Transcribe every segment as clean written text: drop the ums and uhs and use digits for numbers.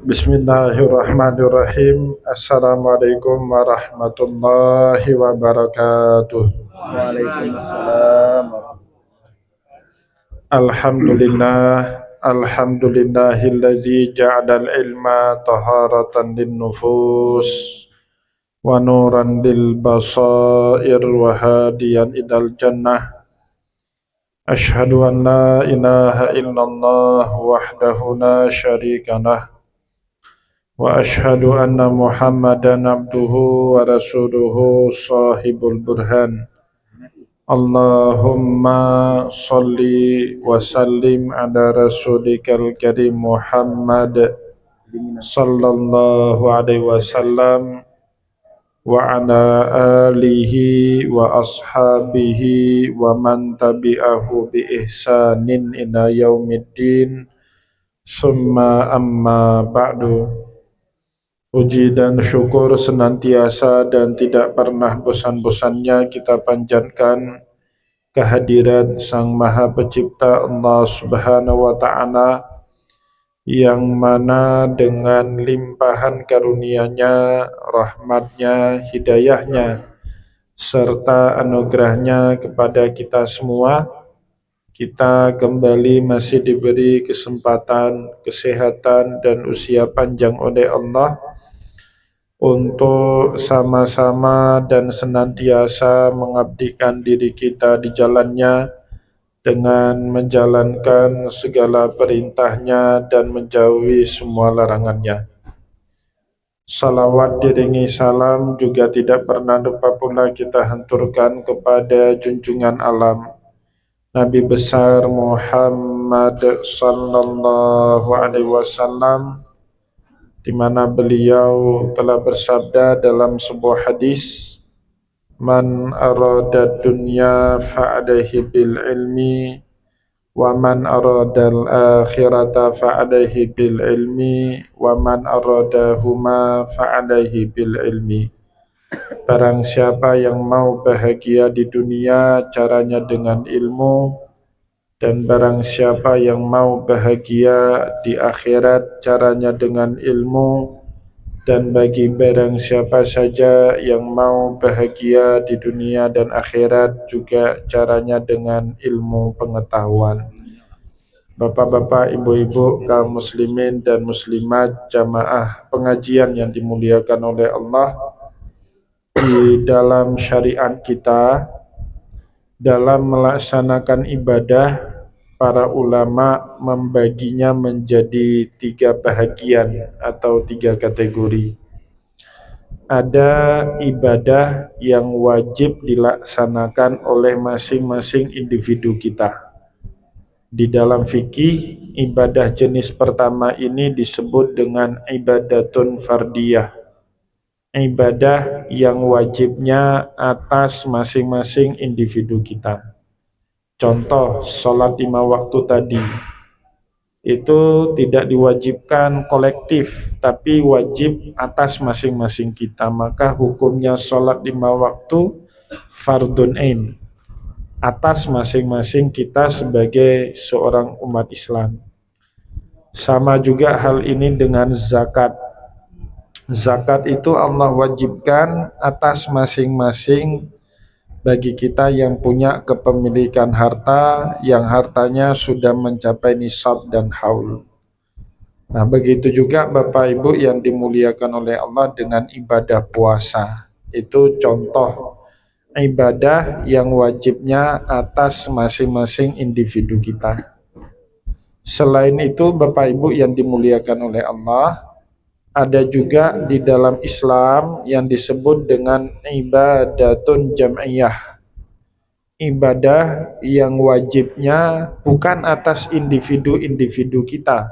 Bismillahirrahmanirrahim. Assalamualaikum warahmatullahi wabarakatuh. Waalaikumsalam. Alhamdulillahilladzi ja'alal ilma taharatan linnufus wa nuran lil basair wa hadiyan ilal jannah. Ashhadu an la ilaha illallah wahdahu la syarika lah. Wa ashhadu anna Muhammadan abduhu wa rasuluhu sahibul burhan. Allahumma salli wa sallim ala rasulikal karim Muhammad sallallahu alaihi wasallam wa ala alihi wa ashabihi wa man tabi'ahu bi ihsanin ila yaumiddin. Summa amma ba'du. Puji dan syukur senantiasa dan tidak pernah bosan-bosannya kita panjatkan kehadiran Sang Maha Pencipta Allah Subhanahu wa Ta'ala, yang mana dengan limpahan karunia-Nya, rahmat-Nya, hidayah-Nya, serta anugerah-Nya kepada kita semua, kita kembali masih diberi kesempatan, kesehatan, dan usia panjang oleh Allah untuk sama-sama dan senantiasa mengabdikan diri kita di jalannya dengan menjalankan segala perintahnya dan menjauhi semua larangannya. Salawat diringi salam juga tidak pernah lupa pula kita hanturkan kepada junjungan alam Nabi besar Muhammad sallallahu alaihi wasallam, di mana beliau telah bersabda dalam sebuah hadis, "Man arada dunya fa'alaihi bil ilmi, wa man arada al-akhirata fa'alaihi bil ilmi, wa man aradahuma fa'alaihi bil ilmi." Barang siapa yang mau bahagia di dunia, caranya dengan ilmu. Dan barang siapa yang mau bahagia di akhirat, caranya dengan ilmu. Dan bagi barang siapa saja yang mau bahagia di dunia dan akhirat, juga caranya dengan ilmu pengetahuan. Bapak-bapak, ibu-ibu, kaum muslimin dan muslimat, jamaah pengajian yang dimuliakan oleh Allah, di dalam syariat kita, dalam melaksanakan ibadah, para ulama membaginya menjadi 3 bahagian atau 3 kategori. Ada ibadah yang wajib dilaksanakan oleh masing-masing individu kita. Di dalam fikih, ibadah jenis pertama ini disebut dengan ibadatun fardiyah, ibadah yang wajibnya atas masing-masing individu kita. Contoh, sholat 5 waktu tadi, itu tidak diwajibkan kolektif, tapi wajib atas masing-masing kita. Maka hukumnya sholat 5 waktu fardun ain, atas masing-masing kita sebagai seorang umat Islam. Sama juga hal ini dengan zakat. Zakat itu Allah wajibkan atas masing-masing bagi kita yang punya kepemilikan harta, yang hartanya sudah mencapai nisab dan haul. Nah, begitu juga Bapak Ibu yang dimuliakan oleh Allah dengan ibadah puasa. Itu contoh ibadah yang wajibnya atas masing-masing individu kita. Selain itu, Bapak Ibu yang dimuliakan oleh Allah, ada juga di dalam Islam yang disebut dengan ibadatun jam'iyah, ibadah yang wajibnya bukan atas individu-individu kita,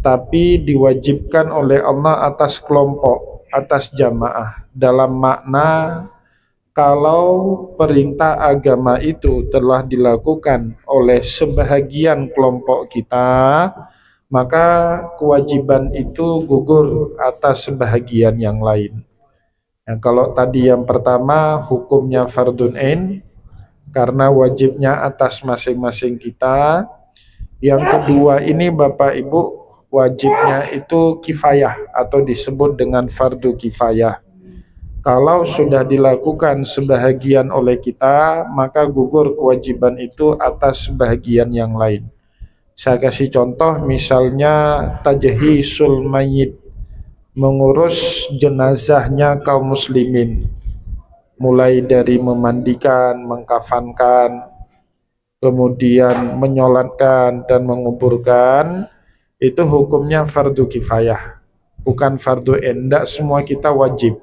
tapi diwajibkan oleh Allah atas kelompok, atas jamaah. Dalam makna, kalau perintah agama itu telah dilakukan oleh sebahagian kelompok kita, maka kewajiban itu gugur atas sebahagian yang lain. Nah, kalau tadi yang pertama hukumnya fardun ain, karena wajibnya atas masing-masing kita. Yang kedua ini Bapak Ibu, wajibnya itu kifayah atau disebut dengan fardu kifayah. Kalau sudah dilakukan sebahagian oleh kita, maka gugur kewajiban itu atas sebahagian yang lain. Saya kasih contoh, misalnya tajhisul mayyit, mengurus jenazahnya kaum muslimin, mulai dari memandikan, mengkafankan, kemudian menyolatkan dan menguburkan, itu hukumnya fardu kifayah, bukan fardu ain. Tidak semua kita wajib.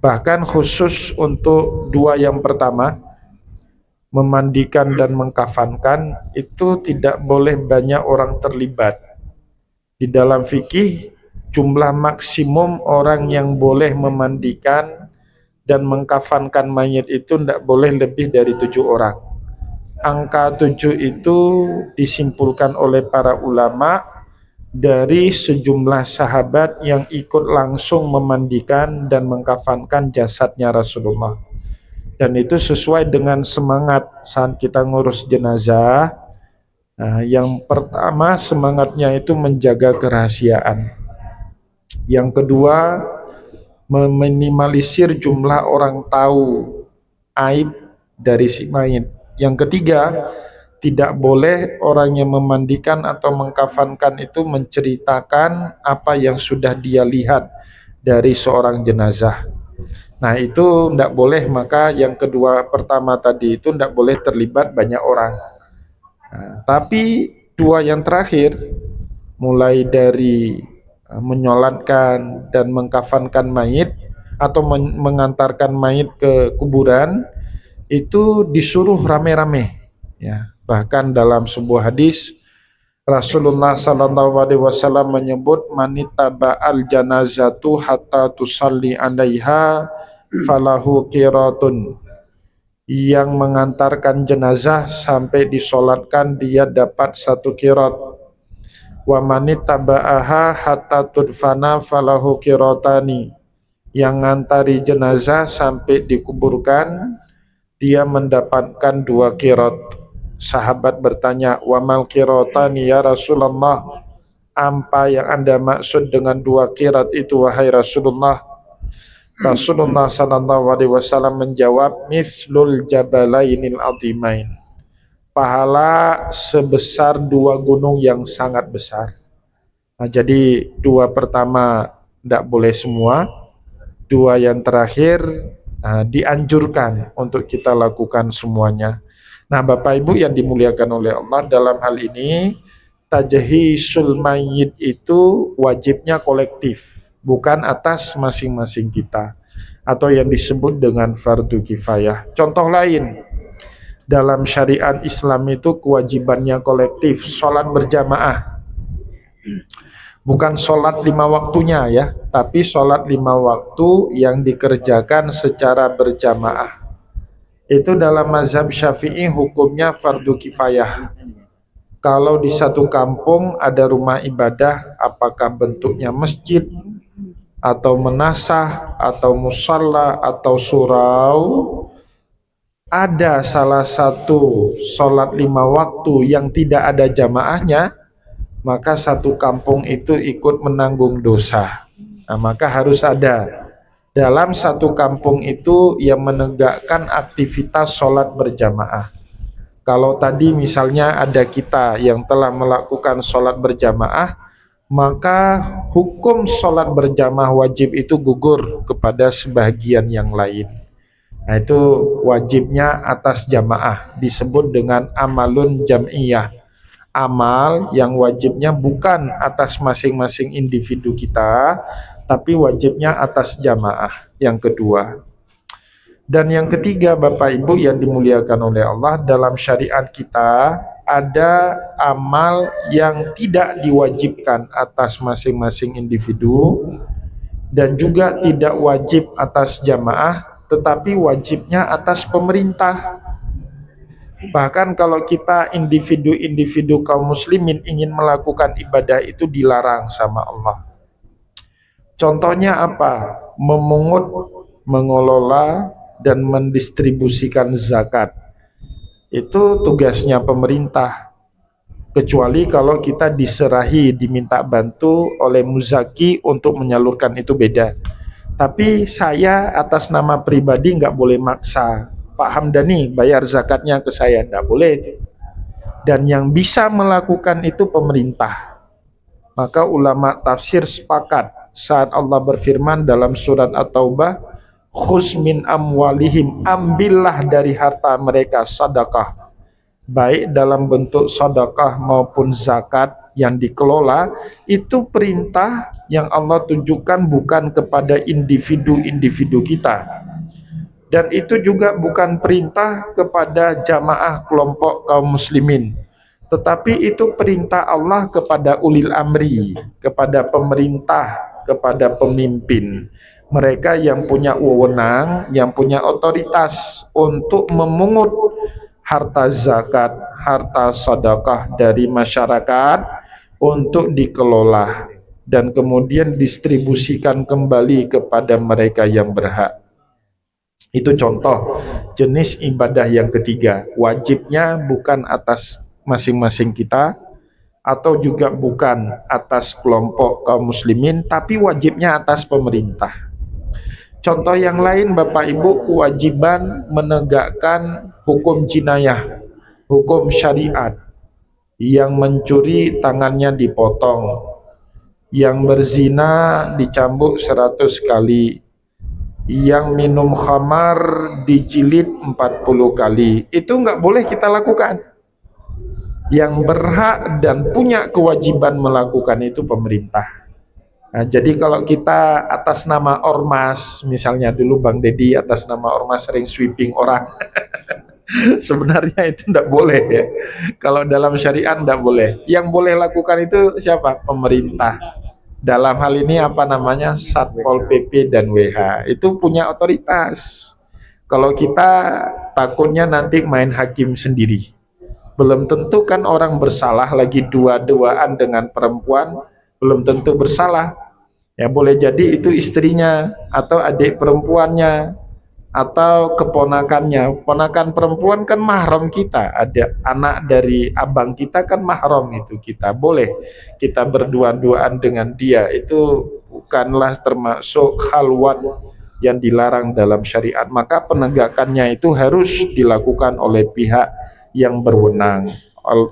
Bahkan khusus untuk dua yang pertama, memandikan dan mengkafankan, itu tidak boleh banyak orang terlibat. Di dalam fikih, jumlah maksimum orang yang boleh memandikan dan mengkafankan mayit itu tidak boleh lebih dari 7 orang. Angka 7 itu disimpulkan oleh para ulama dari sejumlah sahabat yang ikut langsung memandikan dan mengkafankan jasadnya Rasulullah. Dan itu sesuai dengan semangat saat kita ngurus jenazah. Nah, yang pertama semangatnya itu menjaga kerahasiaan. Yang kedua, meminimalisir jumlah orang tahu aib dari si mayit. Yang ketiga, tidak boleh orang yang memandikan atau mengkafankan itu menceritakan apa yang sudah dia lihat dari seorang jenazah. Nah, itu tidak boleh. Maka yang kedua pertama tadi itu tidak boleh terlibat banyak orang. Nah, tapi dua yang terakhir, mulai dari menyolatkan dan mengkafankan mayit atau mengantarkan mayit ke kuburan, itu disuruh rame-rame. Ya, bahkan dalam sebuah hadis Rasulullah SAW menyebut manitaba al janazatu hatta tusalli alaiha falahu qiratun. Yang mengantarkan jenazah sampai disolatkan dia dapat 1 qirat. Wa manittaba'aha hatta tudfana falahu qiratani. Yang ngantari jenazah sampai dikuburkan dia mendapatkan 2 qirat. Sahabat bertanya, wa mal qiratani ya Rasulullah? Apa yang Anda maksud dengan 2 qirat itu wahai Rasulullah? Rasulullah SAW menjawab, mislul jabalainil azimain, pahala sebesar 2 gunung yang sangat besar. Nah, jadi 2 pertama tidak boleh semua, 2 yang terakhir dianjurkan untuk kita lakukan semuanya. Nah, Bapak Ibu yang dimuliakan oleh Allah, dalam hal ini tajhisul mayyit itu wajibnya kolektif, bukan atas masing-masing kita, atau yang disebut dengan fardu kifayah. Contoh lain, dalam syariat Islam itu kewajibannya kolektif, sholat berjamaah. Bukan sholat 5 waktunya ya, tapi sholat 5 waktu yang dikerjakan secara berjamaah. Itu dalam mazhab Syafi'i hukumnya fardu kifayah. Kalau di satu kampung ada rumah ibadah, apakah bentuknya masjid atau menasah atau musalla atau surau, ada salah satu sholat 5 waktu yang tidak ada jamaahnya, maka satu kampung itu ikut menanggung dosa. Nah, maka harus ada dalam satu kampung itu yang menegakkan aktivitas sholat berjamaah. Kalau tadi misalnya ada kita yang telah melakukan sholat berjamaah, maka hukum sholat berjamaah wajib itu gugur kepada sebagian yang lain. Nah, itu wajibnya atas jamaah, disebut dengan amalun jam'iyah. Amal yang wajibnya bukan atas masing-masing individu kita, tapi wajibnya atas jamaah. Yang kedua. Dan yang ketiga, Bapak Ibu yang dimuliakan oleh Allah, dalam syariat kita ada amal yang tidak diwajibkan atas masing-masing individu dan juga tidak wajib atas jamaah, tetapi wajibnya atas pemerintah. Bahkan kalau kita individu-individu kaum muslimin ingin melakukan ibadah itu dilarang sama Allah. Contohnya apa? Memungut, mengelola, dan mendistribusikan zakat. Itu tugasnya pemerintah. kecuali kalau kita diserahi, diminta bantu oleh muzaki untuk menyalurkan, itu beda. Tapi saya atas nama pribadi nggak boleh maksa Pak Hamdani bayar zakatnya ke saya, nggak boleh itu. Dan yang bisa melakukan itu pemerintah. Maka ulama tafsir sepakat saat Allah berfirman dalam surat At-Taubah, khuz min amwalihim, ambillah dari harta mereka sedekah, baik dalam bentuk sedekah maupun zakat yang dikelola. Itu perintah yang Allah tunjukkan bukan kepada individu-individu kita, dan itu juga bukan perintah kepada jamaah kelompok kaum muslimin, tetapi itu perintah Allah kepada ulil amri, kepada pemerintah, kepada pemimpin, mereka yang punya wewenang, yang punya otoritas untuk memungut harta zakat, harta sedekah dari masyarakat untuk dikelola dan kemudian distribusikan kembali kepada mereka yang berhak. Itu contoh jenis ibadah yang ketiga. Wajibnya bukan atas masing-masing kita atau juga bukan atas kelompok kaum muslimin, tapi wajibnya atas pemerintah. Contoh yang lain Bapak Ibu, kewajiban menegakkan hukum jinayah, hukum syariat. Yang mencuri tangannya dipotong, yang berzina dicambuk 100 kali, yang minum khamar dijilid 40 kali. Itu nggak boleh kita lakukan. Yang berhak dan punya kewajiban melakukan itu pemerintah. Nah, jadi kalau kita atas nama ormas, misalnya dulu Bang Dedi atas nama ormas sering sweeping orang, sebenarnya itu tidak boleh ya. Kalau dalam syariat tidak boleh. Yang boleh lakukan itu siapa? Pemerintah. Dalam hal ini apa namanya? Satpol PP dan WH. Itu punya otoritas. Kalau kita takutnya nanti main hakim sendiri. Belum tentu kan orang bersalah, lagi dua-duaan dengan perempuan, belum tentu bersalah. Ya boleh jadi itu istrinya atau adik perempuannya atau keponakannya. Ponakan perempuan kan mahram kita, ada anak dari abang kita kan mahram itu kita. Boleh kita berdua-duaan dengan dia, itu bukanlah termasuk khalwat yang dilarang dalam syariat. Maka penegakannya itu harus dilakukan oleh pihak yang berwenang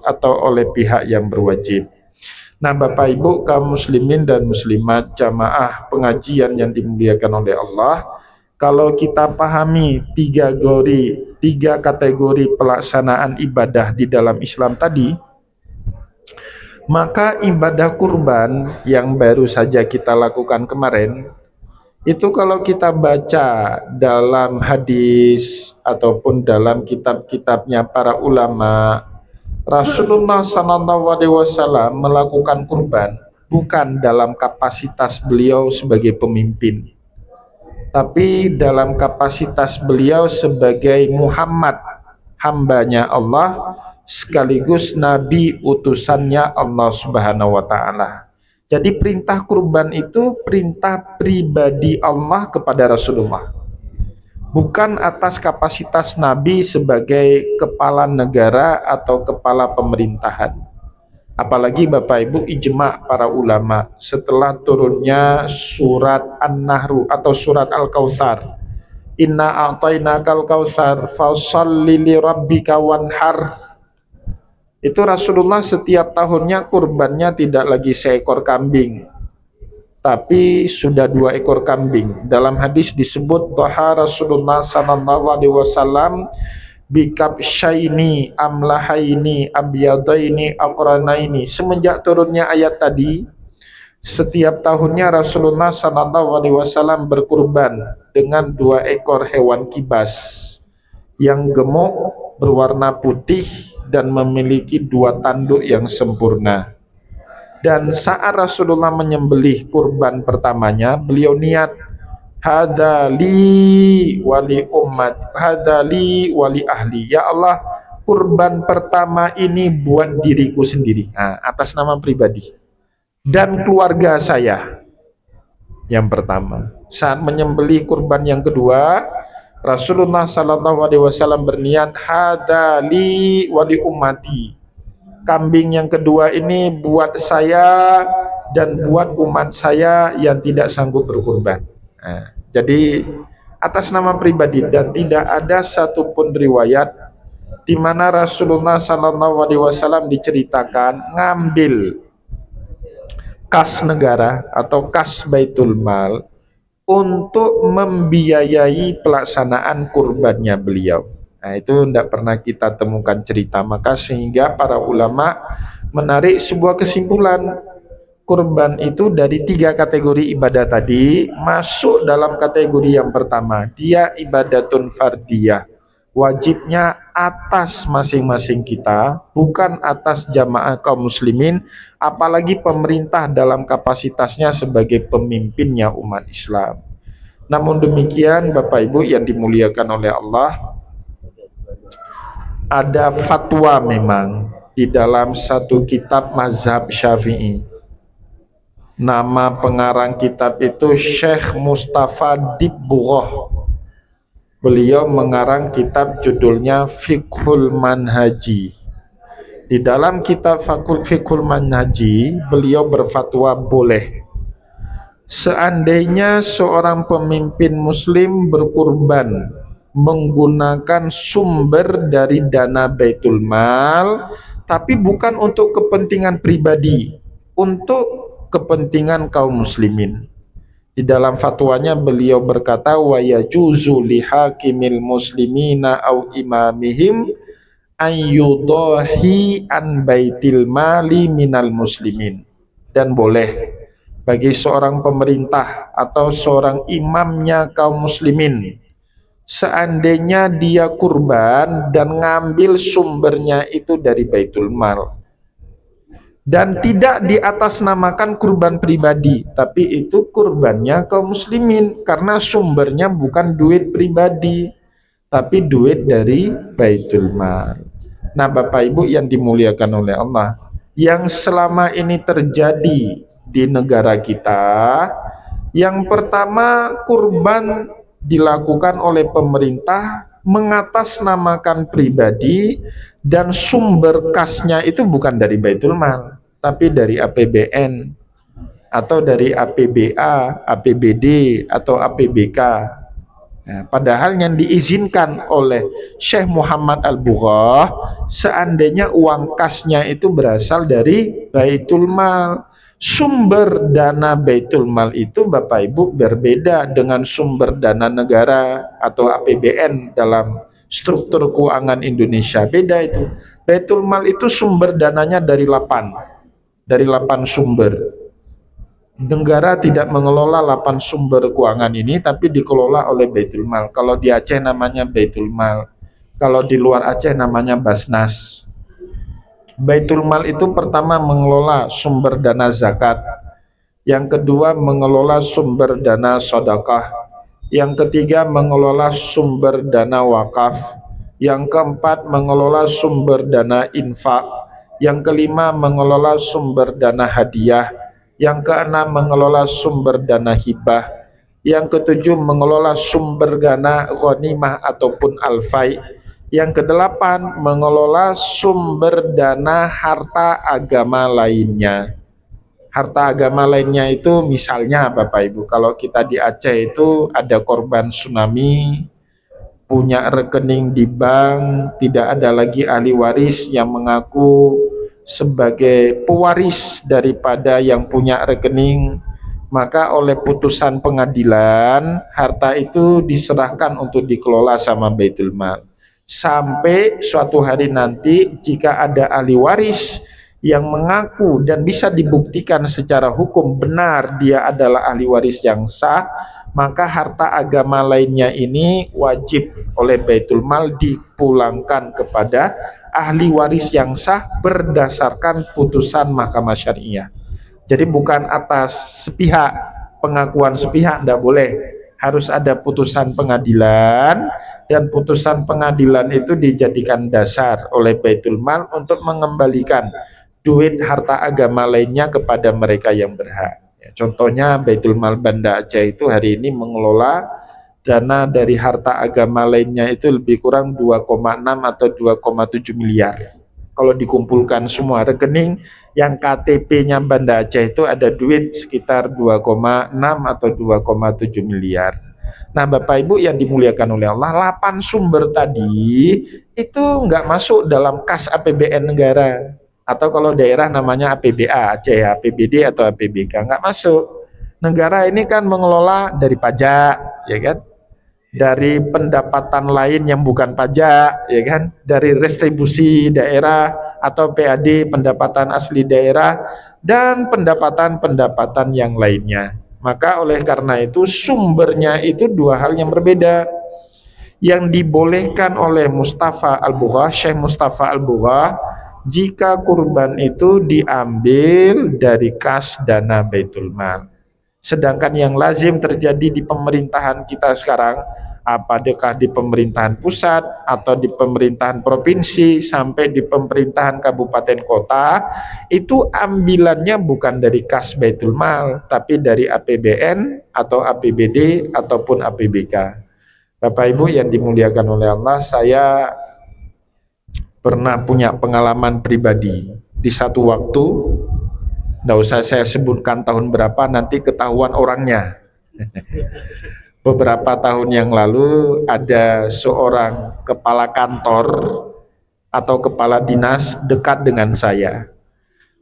atau oleh pihak yang berwajib. Nah Bapak Ibu kaum muslimin dan muslimat jamaah pengajian yang dimuliakan oleh Allah, kalau kita pahami tiga kategori pelaksanaan ibadah di dalam Islam tadi, maka ibadah kurban yang baru saja kita lakukan kemarin, itu kalau kita baca dalam hadis ataupun dalam kitab-kitabnya para ulama, Rasulullah SAW melakukan kurban bukan dalam kapasitas beliau sebagai pemimpin, tapi dalam kapasitas beliau sebagai Muhammad, hambanya Allah, sekaligus nabi utusannya Allah Subhanahu wa Ta'ala. Jadi perintah kurban itu perintah pribadi Allah kepada Rasulullah, bukan atas kapasitas nabi sebagai kepala negara atau kepala pemerintahan. Apalagi Bapak Ibu ijma para ulama setelah turunnya surat An-Nahl atau surat Al-Kautsar, inna a'tainakal kautsar fasholli li rabbika wanhar. Itu Rasulullah setiap tahunnya kurbannya tidak lagi seekor kambing, tapi sudah 2 ekor kambing. Dalam hadis disebut Taha Rasulullah sallallahu alaihi wasallam bikabsyaini amlahaini abyadaini aqranaini. Semenjak turunnya ayat tadi, setiap tahunnya Rasulullah sallallahu alaihi wasallam berkurban dengan 2 ekor hewan kibas yang gemuk, berwarna putih dan memiliki 2 tanduk yang sempurna. Dan saat Rasulullah menyembelih kurban pertamanya, beliau niat hadzali wali ummat, hadzali wali ahli. Ya Allah, kurban pertama ini buat diriku sendiri, nah, atas nama pribadi, dan keluarga saya. Yang pertama. Saat menyembelih kurban yang kedua, Rasulullah sallallahu alaihi wasallam berniat hadzali wali ummati. kambing yang kedua ini buat saya dan buat umat saya yang tidak sanggup berkurban. Nah, jadi atas nama pribadi, dan tidak ada satupun riwayat di mana Rasulullah SAW diceritakan ngambil kas negara atau kas Baitul Mal untuk membiayai pelaksanaan kurbannya beliau. Nah, itu tidak pernah kita temukan cerita, maka sehingga para ulama menarik sebuah kesimpulan, kurban itu dari 3 kategori ibadah tadi masuk dalam kategori yang pertama, dia ibadatun fardiyah, wajibnya atas masing-masing kita, bukan atas jamaah kaum muslimin, apalagi pemerintah dalam kapasitasnya sebagai pemimpinnya umat Islam. Namun demikian, Bapak Ibu yang dimuliakan oleh Allah, ada fatwa memang di dalam satu kitab mazhab Syafi'i. Nama pengarang kitab itu Syekh Mustafa Dibbughah. Beliau mengarang kitab judulnya Fiqhul Manhaji. Di dalam kitab Fiqhul Manhaji, beliau berfatwa boleh seandainya seorang pemimpin muslim berkurban menggunakan sumber dari dana Baitul Mal, tapi bukan untuk kepentingan pribadi, untuk kepentingan kaum muslimin. Di dalam fatwanya beliau berkata, wa yajuzu li hakimil muslimina au imamihim ayyudahi an baitil mali minal muslimin. Dan boleh bagi seorang pemerintah atau seorang imamnya kaum muslimin, seandainya dia kurban dan ngambil sumbernya itu dari Baitul Mal, dan tidak diatasnamakan kurban pribadi, tapi itu kurbannya kaum muslimin, karena sumbernya bukan duit pribadi, tapi duit dari Baitul Mal. Nah, Bapak Ibu yang dimuliakan oleh Allah, yang selama ini terjadi di negara kita, yang pertama, kurban dilakukan oleh pemerintah mengatasnamakan pribadi, dan sumber kasnya itu bukan dari Baitul Mal, tapi dari APBN atau dari APBA, APBD atau APBK. Nah, padahal yang diizinkan oleh Syekh Muhammad Al-Bughah, seandainya uang kasnya itu berasal dari Baitul Mal. Sumber dana Baitul Mal itu, Bapak Ibu, berbeda dengan sumber dana negara atau APBN dalam struktur keuangan Indonesia. Beda itu. Baitul Mal itu sumber dananya dari 8 sumber. Negara tidak mengelola 8 sumber keuangan ini, tapi dikelola oleh Baitul Mal. Kalau di Aceh namanya Baitul Mal, kalau di luar Aceh namanya Basnas. Baitul Mal itu pertama mengelola sumber dana zakat, yang kedua mengelola sumber dana sedekah, yang ketiga mengelola sumber dana wakaf, yang keempat mengelola sumber dana infak, yang kelima mengelola sumber dana hadiah, yang keenam mengelola sumber dana hibah, yang ketujuh mengelola sumber dana ghanimah ataupun al-fai, yang kedelapan mengelola sumber dana harta agama lainnya. Harta agama lainnya itu misalnya, Bapak Ibu, kalau kita di Aceh itu ada korban tsunami, punya rekening di bank, tidak ada lagi ahli waris yang mengaku sebagai pewaris daripada yang punya rekening, maka oleh putusan pengadilan, harta itu diserahkan untuk dikelola sama Baitul Mal. Sampai suatu hari nanti, jika ada ahli waris yang mengaku dan bisa dibuktikan secara hukum benar dia adalah ahli waris yang sah, maka harta agama lainnya ini wajib oleh Baitul Mal dipulangkan kepada ahli waris yang sah berdasarkan putusan Mahkamah Syariah. Jadi bukan atas sepihak, pengakuan sepihak, tidak boleh. Harus ada putusan pengadilan, dan putusan pengadilan itu dijadikan dasar oleh Baitul Mal untuk mengembalikan duit harta agama lainnya kepada mereka yang berhak. Ya, contohnya Baitul Mal Banda Aceh itu hari ini mengelola dana dari harta agama lainnya itu lebih kurang 2,6 atau 2,7 miliar. Kalau dikumpulkan semua rekening yang KTP-nya Banda Aceh itu ada duit sekitar 2,6 atau 2,7 miliar. Nah Bapak Ibu yang dimuliakan oleh Allah, 8 sumber tadi itu nggak masuk dalam kas APBN negara. Atau kalau daerah namanya APBA, Aceh, APBD atau APBK, nggak masuk. Negara ini kan mengelola dari pajak, ya kan? Dari pendapatan lain yang bukan pajak, ya kan, dari restribusi daerah atau PAD pendapatan asli daerah dan pendapatan-pendapatan yang lainnya. Maka oleh karena itu sumbernya itu dua hal yang berbeda. Yang dibolehkan oleh Mustafa Al-Bugha, Syekh Mustafa Al-Bugha, jika kurban itu diambil dari kas dana Baitul Mal. Sedangkan yang lazim terjadi di pemerintahan kita sekarang, apakah di pemerintahan pusat atau di pemerintahan provinsi sampai di pemerintahan kabupaten kota, itu ambilannya bukan dari kas Baitul Mal, tapi dari APBN atau APBD ataupun APBK. Bapak Ibu yang dimuliakan oleh Allah, saya pernah punya pengalaman pribadi. Di satu waktu, nggak usah saya sebutkan tahun berapa, nanti ketahuan orangnya. Beberapa tahun yang lalu ada seorang kepala kantor atau kepala dinas dekat dengan saya.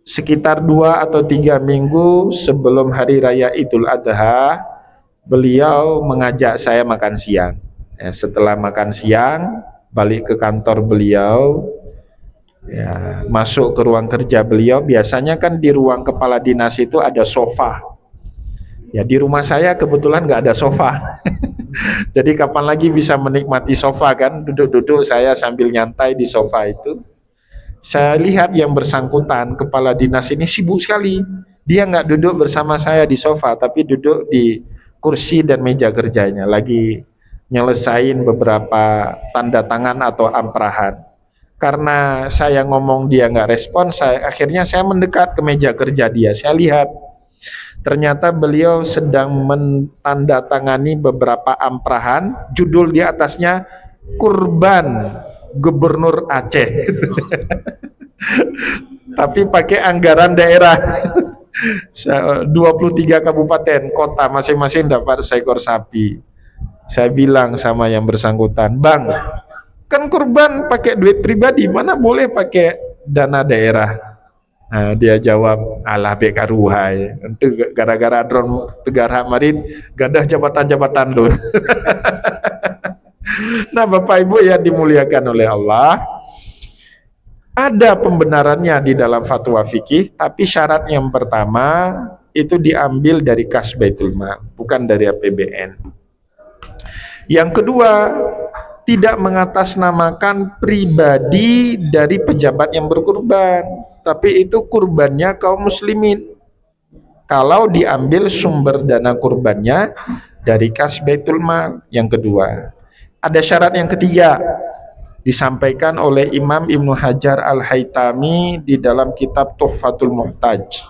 Sekitar 2 atau 3 minggu sebelum Hari Raya Idul Adha, beliau mengajak saya makan siang. Setelah makan siang, balik ke kantor beliau, ya, masuk ke ruang kerja beliau. Biasanya kan di ruang kepala dinas itu ada sofa. Ya di rumah saya kebetulan nggak ada sofa. Jadi kapan lagi bisa menikmati sofa kan? Duduk-duduk saya sambil nyantai di sofa itu. Saya lihat yang bersangkutan kepala dinas ini sibuk sekali. Dia nggak duduk bersama saya di sofa, tapi duduk di kursi dan meja kerjanya, lagi nyelesain beberapa tanda tangan atau amprahan. Karena saya ngomong dia nggak respon, akhirnya saya mendekat ke meja kerja dia. Saya lihat ternyata beliau sedang menandatangani beberapa amprahan, judul di atasnya Kurban Gubernur Aceh. Tapi pakai anggaran daerah. 23 kabupaten kota masing-masing dapat seekor sapi. Saya bilang sama yang bersangkutan, "Bang, kan kurban pakai duit pribadi, mana boleh pakai dana daerah?" Nah, dia jawab, "Alah beka ruhai, itu gara-gara drone tegar hamarin gadah jabatan-jabatan lu." Nah, Bapak Ibu yang dimuliakan oleh Allah, ada pembenarannya di dalam fatwa fikih, tapi syarat yang pertama itu diambil dari kas Baitul Mal, bukan dari APBN. Yang kedua, tidak mengatasnamakan pribadi dari pejabat yang berkurban, tapi itu kurbannya kaum muslimin. Kalau diambil sumber dana kurbannya dari kas Baitul Mal. Yang kedua, ada syarat yang ketiga, disampaikan oleh Imam Ibnu Hajar Al-Haytami di dalam kitab Tuhfatul Muhtaj.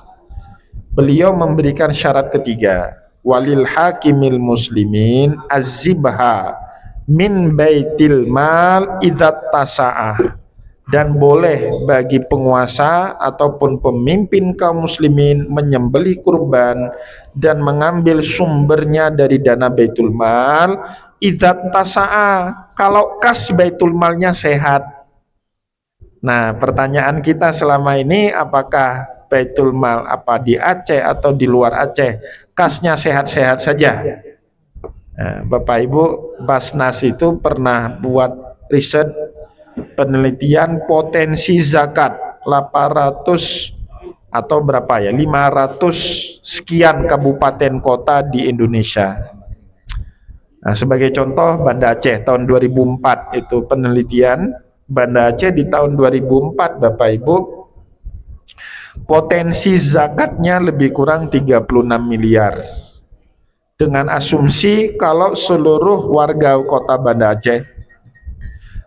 Beliau memberikan syarat ketiga, walil hakimil muslimin az-zibha min baitil mal idzat tasa'ah, dan boleh bagi penguasa ataupun pemimpin kaum muslimin menyembelih kurban dan mengambil sumbernya dari dana Baitul Mal idzat tasa'ah, kalau kas Baitul Malnya sehat. Nah, pertanyaan kita selama ini, apakah Baitul Mal apa di Aceh atau di luar Aceh, kasnya sehat-sehat saja? Nah, Bapak Ibu, Basnas itu pernah buat riset penelitian potensi zakat 800 atau berapa ya, 500 sekian kabupaten kota di Indonesia. Nah, sebagai contoh Banda Aceh tahun 2004 itu penelitian Banda Aceh di tahun 2004, Bapak Ibu, potensi zakatnya lebih kurang 36 miliar. Dengan asumsi kalau seluruh warga kota Banda Aceh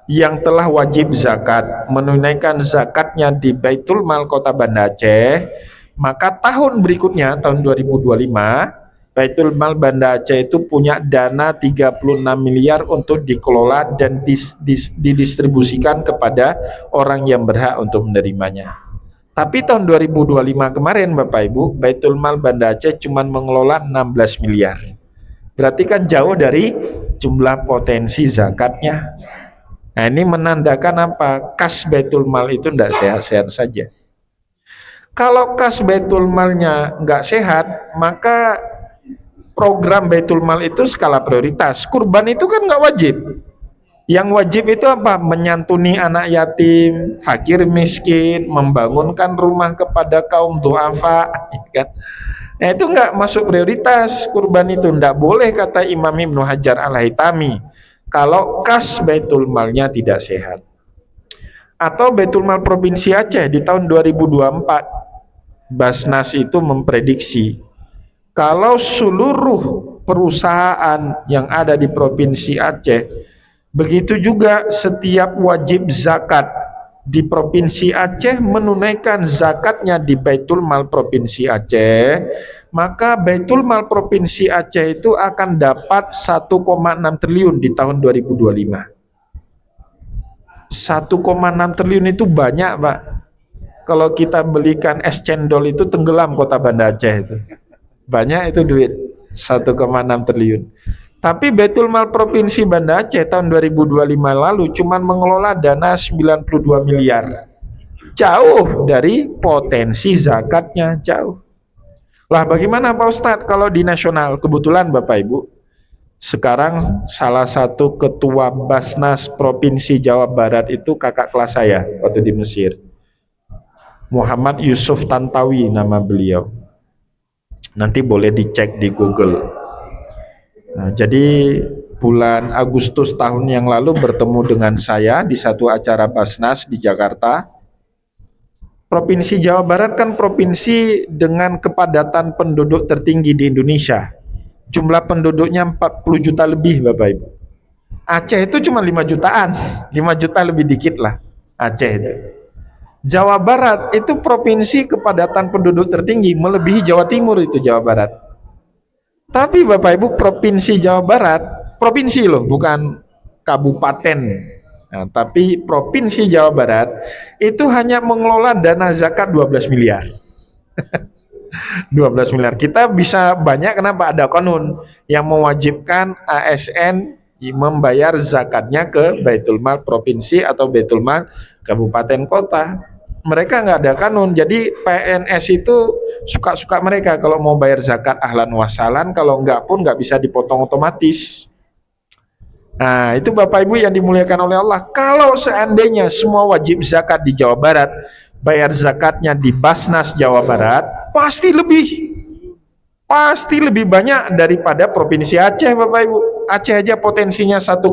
yang telah wajib zakat menunaikan zakatnya di Baitul Mal kota Banda Aceh, maka tahun berikutnya tahun 2025 Baitul Mal Banda Aceh itu punya dana 36 miliar untuk dikelola dan didistribusikan kepada orang yang berhak untuk menerimanya. Tapi tahun 2025 kemarin Bapak Ibu, Baitul Mal Banda Aceh cuma mengelola 16 miliar. Berarti kan jauh dari jumlah potensi zakatnya. Nah, ini menandakan apa? Kas Baitul Mal itu tidak sehat-sehat saja. Kalau kas Baitul Malnya nggak sehat, maka program Baitul Mal itu skala prioritas. Kurban itu kan nggak wajib. Yang wajib itu apa? Menyantuni anak yatim, fakir miskin, membangunkan rumah kepada kaum duafa, kan? Nah itu nggak masuk prioritas kurban itu. Nggak boleh kata Imam Ibnu Hajar Al-Haytami kalau kas Baitul Malnya tidak sehat. Atau Baitul Mal Provinsi Aceh di tahun 2024 Basnas itu memprediksi kalau seluruh perusahaan yang ada di Provinsi Aceh, begitu juga setiap wajib zakat di Provinsi Aceh menunaikan zakatnya di Baitul Mal Provinsi Aceh, maka Baitul Mal Provinsi Aceh itu akan dapat 1,6 triliun di tahun 2025. 1,6 triliun itu banyak, Pak. Kalau kita belikan es cendol itu tenggelam kota Banda Aceh itu. Banyak itu duit, 1,6 triliun. Tapi Baitul Mal Provinsi Banda Aceh tahun 2025 lalu cuma mengelola dana 92 miliar. Jauh dari potensi zakatnya, jauh. Lah bagaimana Pak Ustadz kalau di nasional? Kebetulan Bapak Ibu, sekarang salah satu ketua Basnas Provinsi Jawa Barat itu kakak kelas saya waktu di Mesir. Muhammad Yusuf Tantawi nama beliau. Nanti boleh dicek di Google. Nah, jadi bulan Agustus tahun yang lalu bertemu dengan saya di satu acara Basnas di Jakarta. Provinsi Jawa Barat kan provinsi dengan kepadatan penduduk tertinggi di Indonesia. Jumlah penduduknya 40 juta lebih Bapak Ibu. Aceh itu cuma 5 jutaan, 5 juta lebih dikit lah Aceh itu. Jawa Barat itu provinsi kepadatan penduduk tertinggi, melebihi Jawa Timur itu Jawa Barat. Tapi Bapak Ibu, provinsi Jawa Barat, provinsi loh, bukan kabupaten. Nah, tapi provinsi Jawa Barat itu hanya mengelola dana zakat 12 miliar. 12 miliar. Kita bisa banyak kenapa ada konun yang mewajibkan ASN membayar zakatnya ke Baitul Mal Provinsi atau Baitul Mal Kabupaten Kota. Mereka nggak ada kanun, jadi PNS itu suka-suka mereka kalau mau bayar zakat ahlan wasalan, kalau nggak pun nggak bisa dipotong otomatis. Nah itu Bapak Ibu yang dimuliakan oleh Allah, kalau seandainya semua wajib zakat di Jawa Barat bayar zakatnya di Basnas Jawa Barat, pasti lebih banyak daripada Provinsi Aceh Bapak Ibu. Aceh aja potensinya 1,6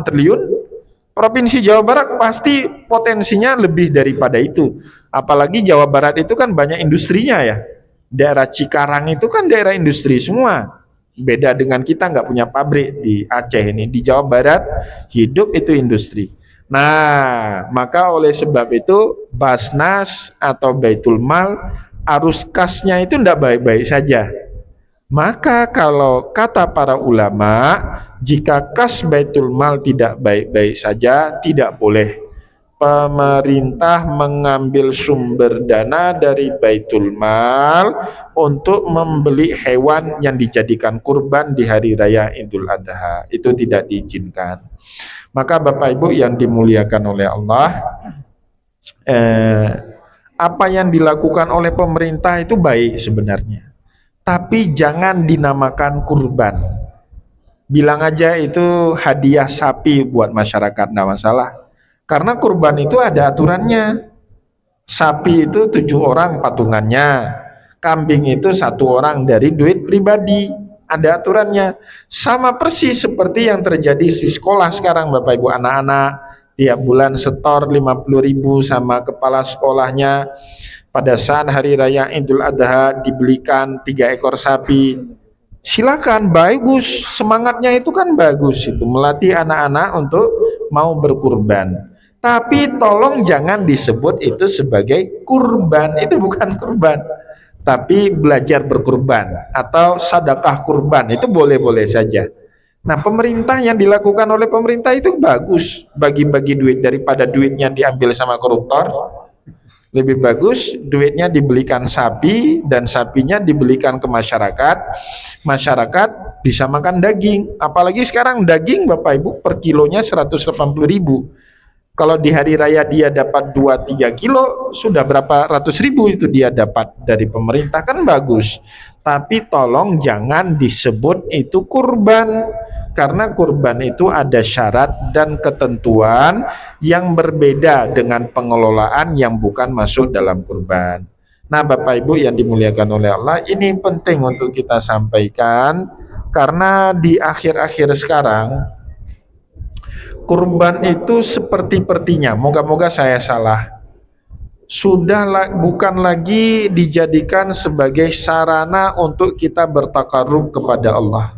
triliun, Provinsi Jawa Barat pasti potensinya lebih daripada itu. Apalagi Jawa Barat itu kan banyak industrinya ya. Daerah Cikarang itu kan daerah industri semua. Beda dengan kita nggak punya pabrik di Aceh ini. Di Jawa Barat hidup itu industri. Nah, maka oleh sebab itu Basnas atau Baitul Mal arus kasnya itu tidak baik-baik saja. Maka kalau kata para ulama, jika kas Baitul Mal tidak baik-baik saja, tidak boleh pemerintah mengambil sumber dana dari Baitul Mal untuk membeli hewan yang dijadikan kurban di hari raya Idul Adha. Itu tidak diizinkan. Maka Bapak Ibu yang dimuliakan oleh Allah, apa yang dilakukan oleh pemerintah itu baik sebenarnya. Tapi jangan dinamakan kurban. Bilang aja itu hadiah sapi buat masyarakat, enggak masalah. Karena kurban itu ada aturannya. Sapi itu 7 orang patungannya. Kambing itu 1 orang dari duit pribadi. Ada aturannya. Sama persis seperti yang terjadi di sekolah sekarang Bapak Ibu anak-anak. Tiap bulan setor 50.000 sama kepala sekolahnya. Pada saat hari raya Idul Adha dibelikan 3 ekor sapi. Silakan, bagus, semangatnya itu kan bagus, itu melatih anak-anak untuk mau berkurban. Tapi tolong jangan disebut itu sebagai kurban, itu bukan kurban. tapi belajar berkurban atau sedekah kurban itu boleh-boleh saja. Nah, pemerintah yang dilakukan oleh pemerintah itu bagus, bagi-bagi duit daripada duitnya diambil sama koruptor. Lebih bagus duitnya dibelikan sapi dan sapinya dibelikan ke masyarakat. Masyarakat bisa makan daging. Apalagi sekarang daging Bapak Ibu per kilonya 180.000. Kalau di hari raya dia dapat 2-3 kilo, sudah berapa ratus ribu itu dia dapat dari pemerintah, kan bagus. Tapi tolong jangan disebut itu kurban. Karena kurban itu ada syarat dan ketentuan yang berbeda dengan pengelolaan yang bukan masuk dalam kurban. Nah, Bapak Ibu yang dimuliakan oleh Allah, ini penting untuk kita sampaikan karena di akhir-akhir sekarang kurban itu seperti-pertinya, moga-moga saya salah, bukan lagi dijadikan sebagai sarana untuk kita bertakarub kepada Allah,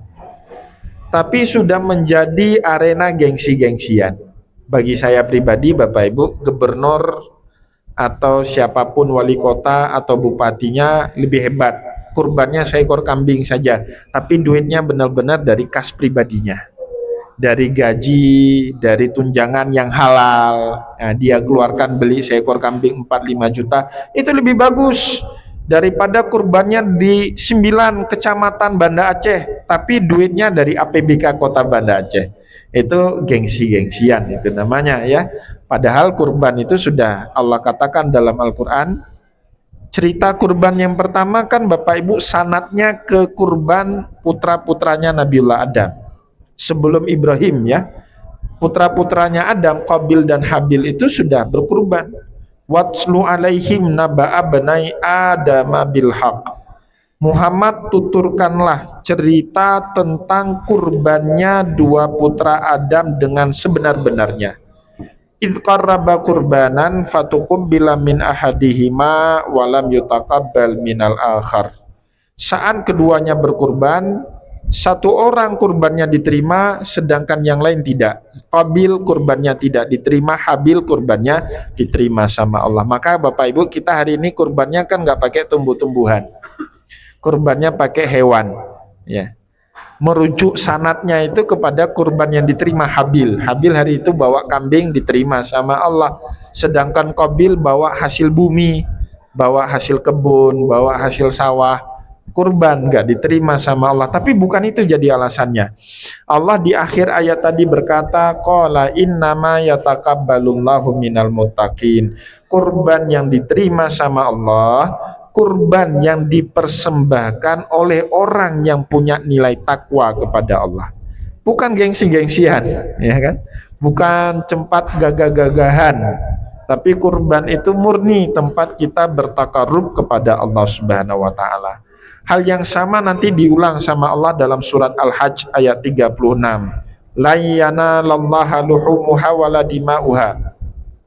tapi sudah menjadi arena gengsi-gengsian. Bagi saya pribadi, Bapak Ibu, gubernur atau siapapun wali kota atau bupatinya lebih hebat. Kurbannya seekor kambing saja, tapi duitnya benar-benar dari kas pribadinya. Dari gaji, dari tunjangan yang halal. Nah, dia keluarkan beli seekor kambing 4-5 juta, itu lebih bagus daripada kurbannya di 9 kecamatan Banda Aceh, tapi duitnya dari APBK Kota Banda Aceh. Itu gengsi-gengsian itu namanya ya. Padahal kurban itu sudah Allah katakan dalam Al-Quran. Cerita kurban yang pertama kan Bapak Ibu sanadnya ke kurban putra-putranya Nabiullah Adam. Sebelum Ibrahim ya, putra-putranya Adam, Qabil dan Habil itu sudah berkurban. Watslu alaihim naba'a banai Adama bilhaq. Muhammad tuturkanlah cerita tentang kurbannya dua putra Adam dengan sebenar-benarnya. Idh qarraba kurbanan fatuqubbila min ahadihima walam yutaqabbal minal akhar. Saat keduanya berkurban, satu orang kurbannya diterima sedangkan yang lain tidak. Qabil kurbannya tidak diterima, Habil kurbannya diterima sama Allah. Maka Bapak Ibu, kita hari ini kurbannya kan nggak pakai tumbuh-tumbuhan, kurbannya pakai hewan ya. Merujuk sanatnya itu kepada kurban yang diterima Habil. Habil hari itu bawa kambing diterima sama Allah, sedangkan Qabil bawa hasil bumi, bawa hasil kebun, bawa hasil sawah. Kurban nggak diterima sama Allah. Tapi bukan itu jadi alasannya. Allah di akhir ayat tadi berkata, qala innama yatakabbalullahu minal muttaqin. Kurban yang diterima sama Allah, kurban yang dipersembahkan oleh orang yang punya nilai takwa kepada Allah. Bukan gengsi-gengsian, ya kan? Bukan cempat gagah-gagahan. Tapi kurban itu murni tempat kita bertakarub kepada Allah Subhanahu wa taala. Hal yang sama nanti diulang sama Allah dalam surat Al-Hajj ayat 36. La yanalallaha luhumuha wala dima'uha.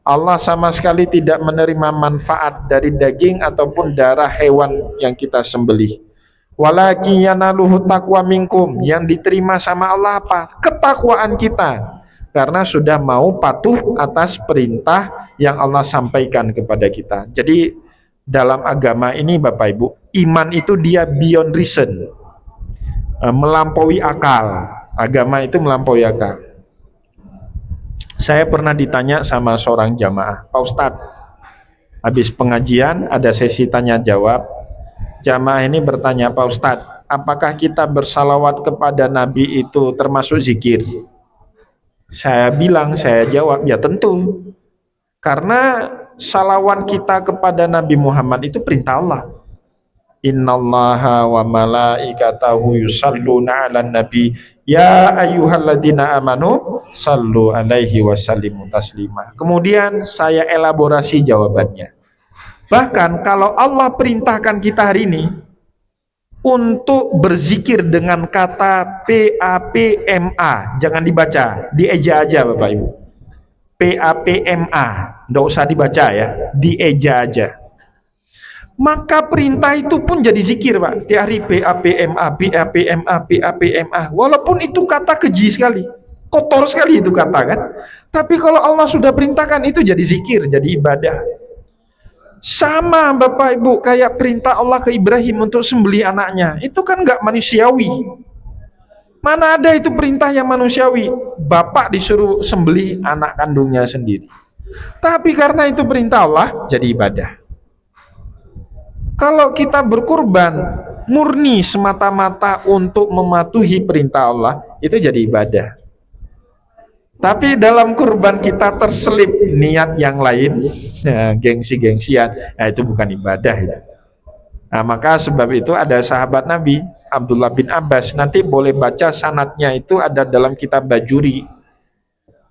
Allah sama sekali tidak menerima manfaat dari daging ataupun darah hewan yang kita sembelih. Walakin yanaluhu taqwa minkum. Yang diterima sama Allah apa? Ketakwaan kita. Karena sudah mau patuh atas perintah yang Allah sampaikan kepada kita. Jadi dalam agama ini Bapak Ibu, iman itu dia beyond reason, melampaui akal. Agama itu melampaui akal. Saya pernah ditanya sama seorang jamaah, Pak Ustadz, habis pengajian ada sesi tanya jawab. Jamaah ini bertanya, Pak Ustadz, apakah kita bersalawat kepada Nabi itu termasuk zikir? Saya bilang, saya jawab, ya tentu. Karena salawat kita kepada Nabi Muhammad itu perintah Allah. Innallaha wa malaikatahu yusalluna 'alan nabi ya ayyuhalladzina amanu sallu alaihi wasallimu taslima. Kemudian saya elaborasi jawabannya. Bahkan kalau Allah perintahkan kita hari ini untuk berzikir dengan kata PAPMA, jangan dibaca, dieja aja Bapak Ibu. PAPMA, enggak usah dibaca ya, dieja aja. Maka perintah itu pun jadi zikir Pak. Setiap hari PAPMA, PAPMA, PAPMA. Walaupun itu kata keji sekali, kotor sekali itu kata kan. Tapi kalau Allah sudah perintahkan itu jadi zikir, jadi ibadah. Sama Bapak Ibu, kayak perintah Allah ke Ibrahim untuk sembelih anaknya. Itu kan nggak manusiawi. Mana ada itu perintah yang manusiawi? Bapak disuruh sembelih anak kandungnya sendiri. Tapi karena itu perintah Allah, jadi ibadah. Kalau kita berkurban murni semata-mata untuk mematuhi perintah Allah, itu jadi ibadah. Tapi dalam kurban kita terselip niat yang lain, ya, gengsi-gengsian, nah itu bukan ibadah itu. Nah, maka sebab itu ada sahabat Nabi Abdullah bin Abbas, nanti boleh baca sanadnya, itu ada dalam kitab Bajuri.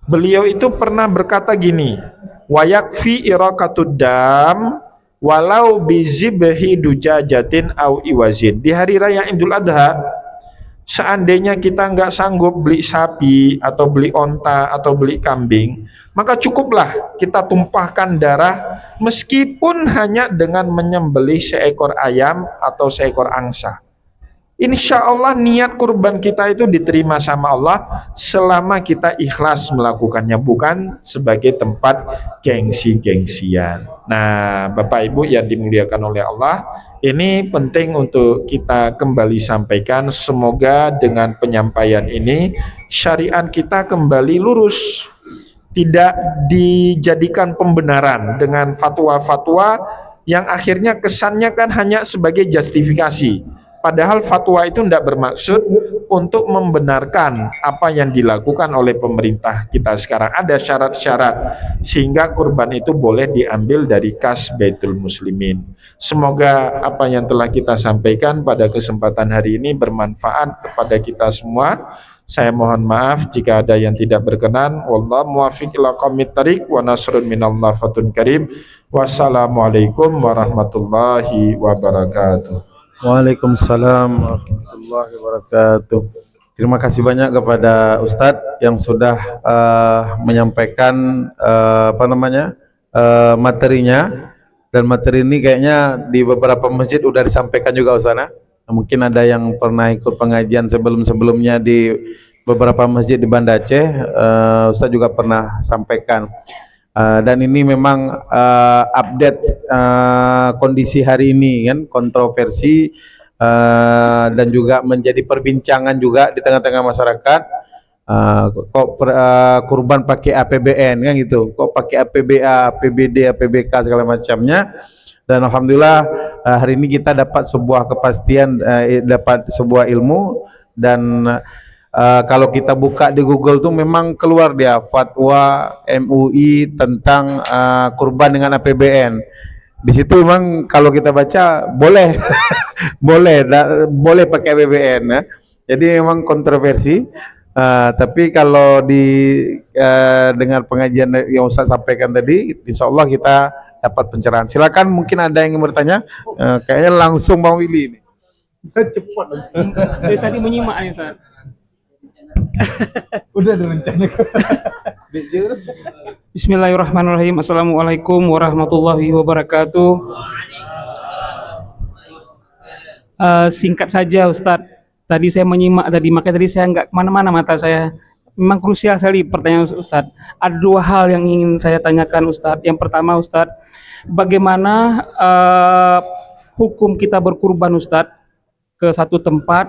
Beliau itu pernah berkata gini, wa yakfi iraqatud dam walau bizibhi dujajatin au iwazin. Di hari raya Idul Adha, seandainya kita nggak sanggup beli sapi atau beli onta atau beli kambing, maka cukuplah kita tumpahkan darah meskipun hanya dengan menyembelih seekor ayam atau seekor angsa. Insya Allah niat kurban kita itu diterima sama Allah selama kita ikhlas melakukannya, bukan sebagai tempat gengsi-gengsian. Nah, Bapak Ibu yang dimuliakan oleh Allah, ini penting untuk kita kembali sampaikan. Semoga dengan penyampaian ini syariat kita kembali lurus, tidak dijadikan pembenaran dengan fatwa-fatwa yang akhirnya kesannya kan hanya sebagai justifikasi. Padahal fatwa itu tidak bermaksud untuk membenarkan apa yang dilakukan oleh pemerintah kita sekarang. Ada syarat-syarat sehingga kurban itu boleh diambil dari kas Baitul Muslimin. Semoga apa yang telah kita sampaikan pada kesempatan hari ini bermanfaat kepada kita semua. Saya mohon maaf jika ada yang tidak berkenan. Wallahu muwaffiq ila aqwamit thariq wa nasrun minallah fatun karim. Wassalamualaikum warahmatullahi wabarakatuh. Waalaikumsalam warahmatullahi wabarakatuh. Terima kasih banyak kepada Ustadz yang sudah menyampaikan materinya, dan materi ini kayaknya di beberapa masjid udah disampaikan juga Ustadz. Mungkin ada yang pernah ikut pengajian sebelum-sebelumnya di beberapa masjid di Banda Aceh, Ustadz juga pernah sampaikan. Dan ini memang update kondisi hari ini kan, kontroversi dan juga menjadi perbincangan juga di tengah-tengah masyarakat. Kurban pakai APBN kan gitu, kok pakai APBA, APBD, APBK segala macamnya. Dan alhamdulillah hari ini kita dapat sebuah kepastian, dapat sebuah ilmu. Dan kalau kita buka di Google tuh memang keluar dia fatwa MUI tentang kurban dengan APBN. Di situ memang kalau kita baca boleh boleh pakai APBN ya. Jadi memang kontroversi. Tapi kalau dengar pengajian yang Ustaz sampaikan tadi, insya Allah kita dapat pencerahan. Silakan, mungkin ada yang ingin bertanya. Kayaknya langsung Bang Willy ini. Cepat. Dari tadi menyimak nih Ustaz. Udah ada rencana. Bismillahirrahmanirrahim. Assalamualaikum warahmatullahi wabarakatuh. Singkat saja Ustadz. Tadi saya menyimak tadi, makanya tadi saya nggak kemana-mana mata saya. Memang krusial sekali pertanyaan Ustadz. Ada dua hal yang ingin saya tanyakan Ustadz. Yang pertama Ustadz, bagaimana hukum kita berkurban Ustadz ke satu tempat,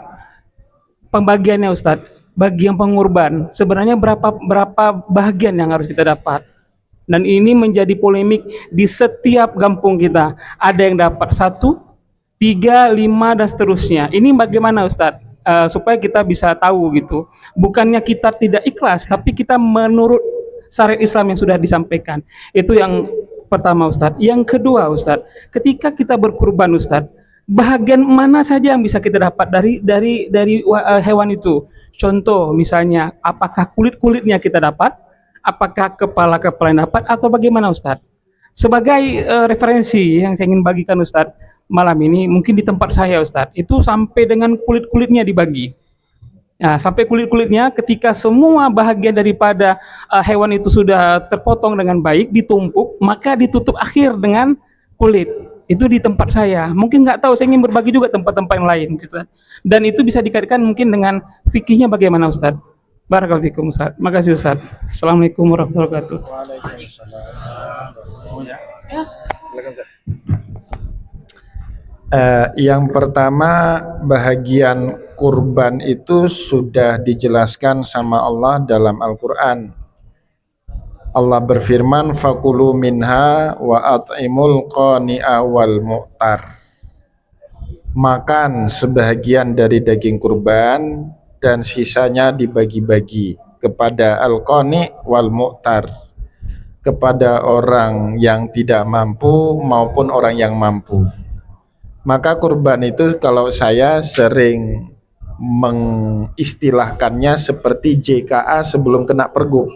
pembagiannya Ustadz? Bagi yang pengurban sebenarnya berapa bagian yang harus kita dapat, dan ini menjadi polemik di setiap kampung kita. Ada yang dapat 1, 3, 5 dan seterusnya. Ini bagaimana Ustadz supaya kita bisa tahu gitu, bukannya kita tidak ikhlas tapi kita menurut syariat Islam yang sudah disampaikan. Itu yang pertama Ustadz. Yang kedua Ustadz, ketika kita berkurban Ustadz, bahagian mana saja yang bisa kita dapat dari hewan itu? Contoh misalnya, apakah kulit-kulitnya kita dapat, apakah kepala-kepala yang dapat, atau bagaimana Ustadz? Sebagai referensi yang saya ingin bagikan Ustadz malam ini, mungkin di tempat saya Ustadz, itu sampai dengan kulit-kulitnya dibagi. Nah, sampai kulit-kulitnya ketika semua bahagian daripada hewan itu sudah terpotong dengan baik, ditumpuk, maka ditutup akhir dengan kulit. Itu di tempat saya. Mungkin nggak tahu, saya ingin berbagi juga tempat-tempat yang lain, Ustaz. Dan itu bisa dikaitkan mungkin dengan fikihnya bagaimana, Ustaz. Barakallahu fikum, Ustaz. Makasih, Ustaz. Assalamualaikum warahmatullahi wabarakatuh. Waalaikumsalam. Semuanya. Ya. Silakan, Ustaz. Yang pertama, bahagian kurban itu sudah dijelaskan sama Allah dalam Al-Quran. Allah berfirman, fakulu minha wa at'imul qani'a wal mu'tar. Makan sebahagian dari daging kurban dan sisanya dibagi-bagi kepada al-qani wal mu'tar, kepada orang yang tidak mampu maupun orang yang mampu. Maka kurban itu kalau saya sering mengistilahkannya seperti JKA sebelum kena pergub.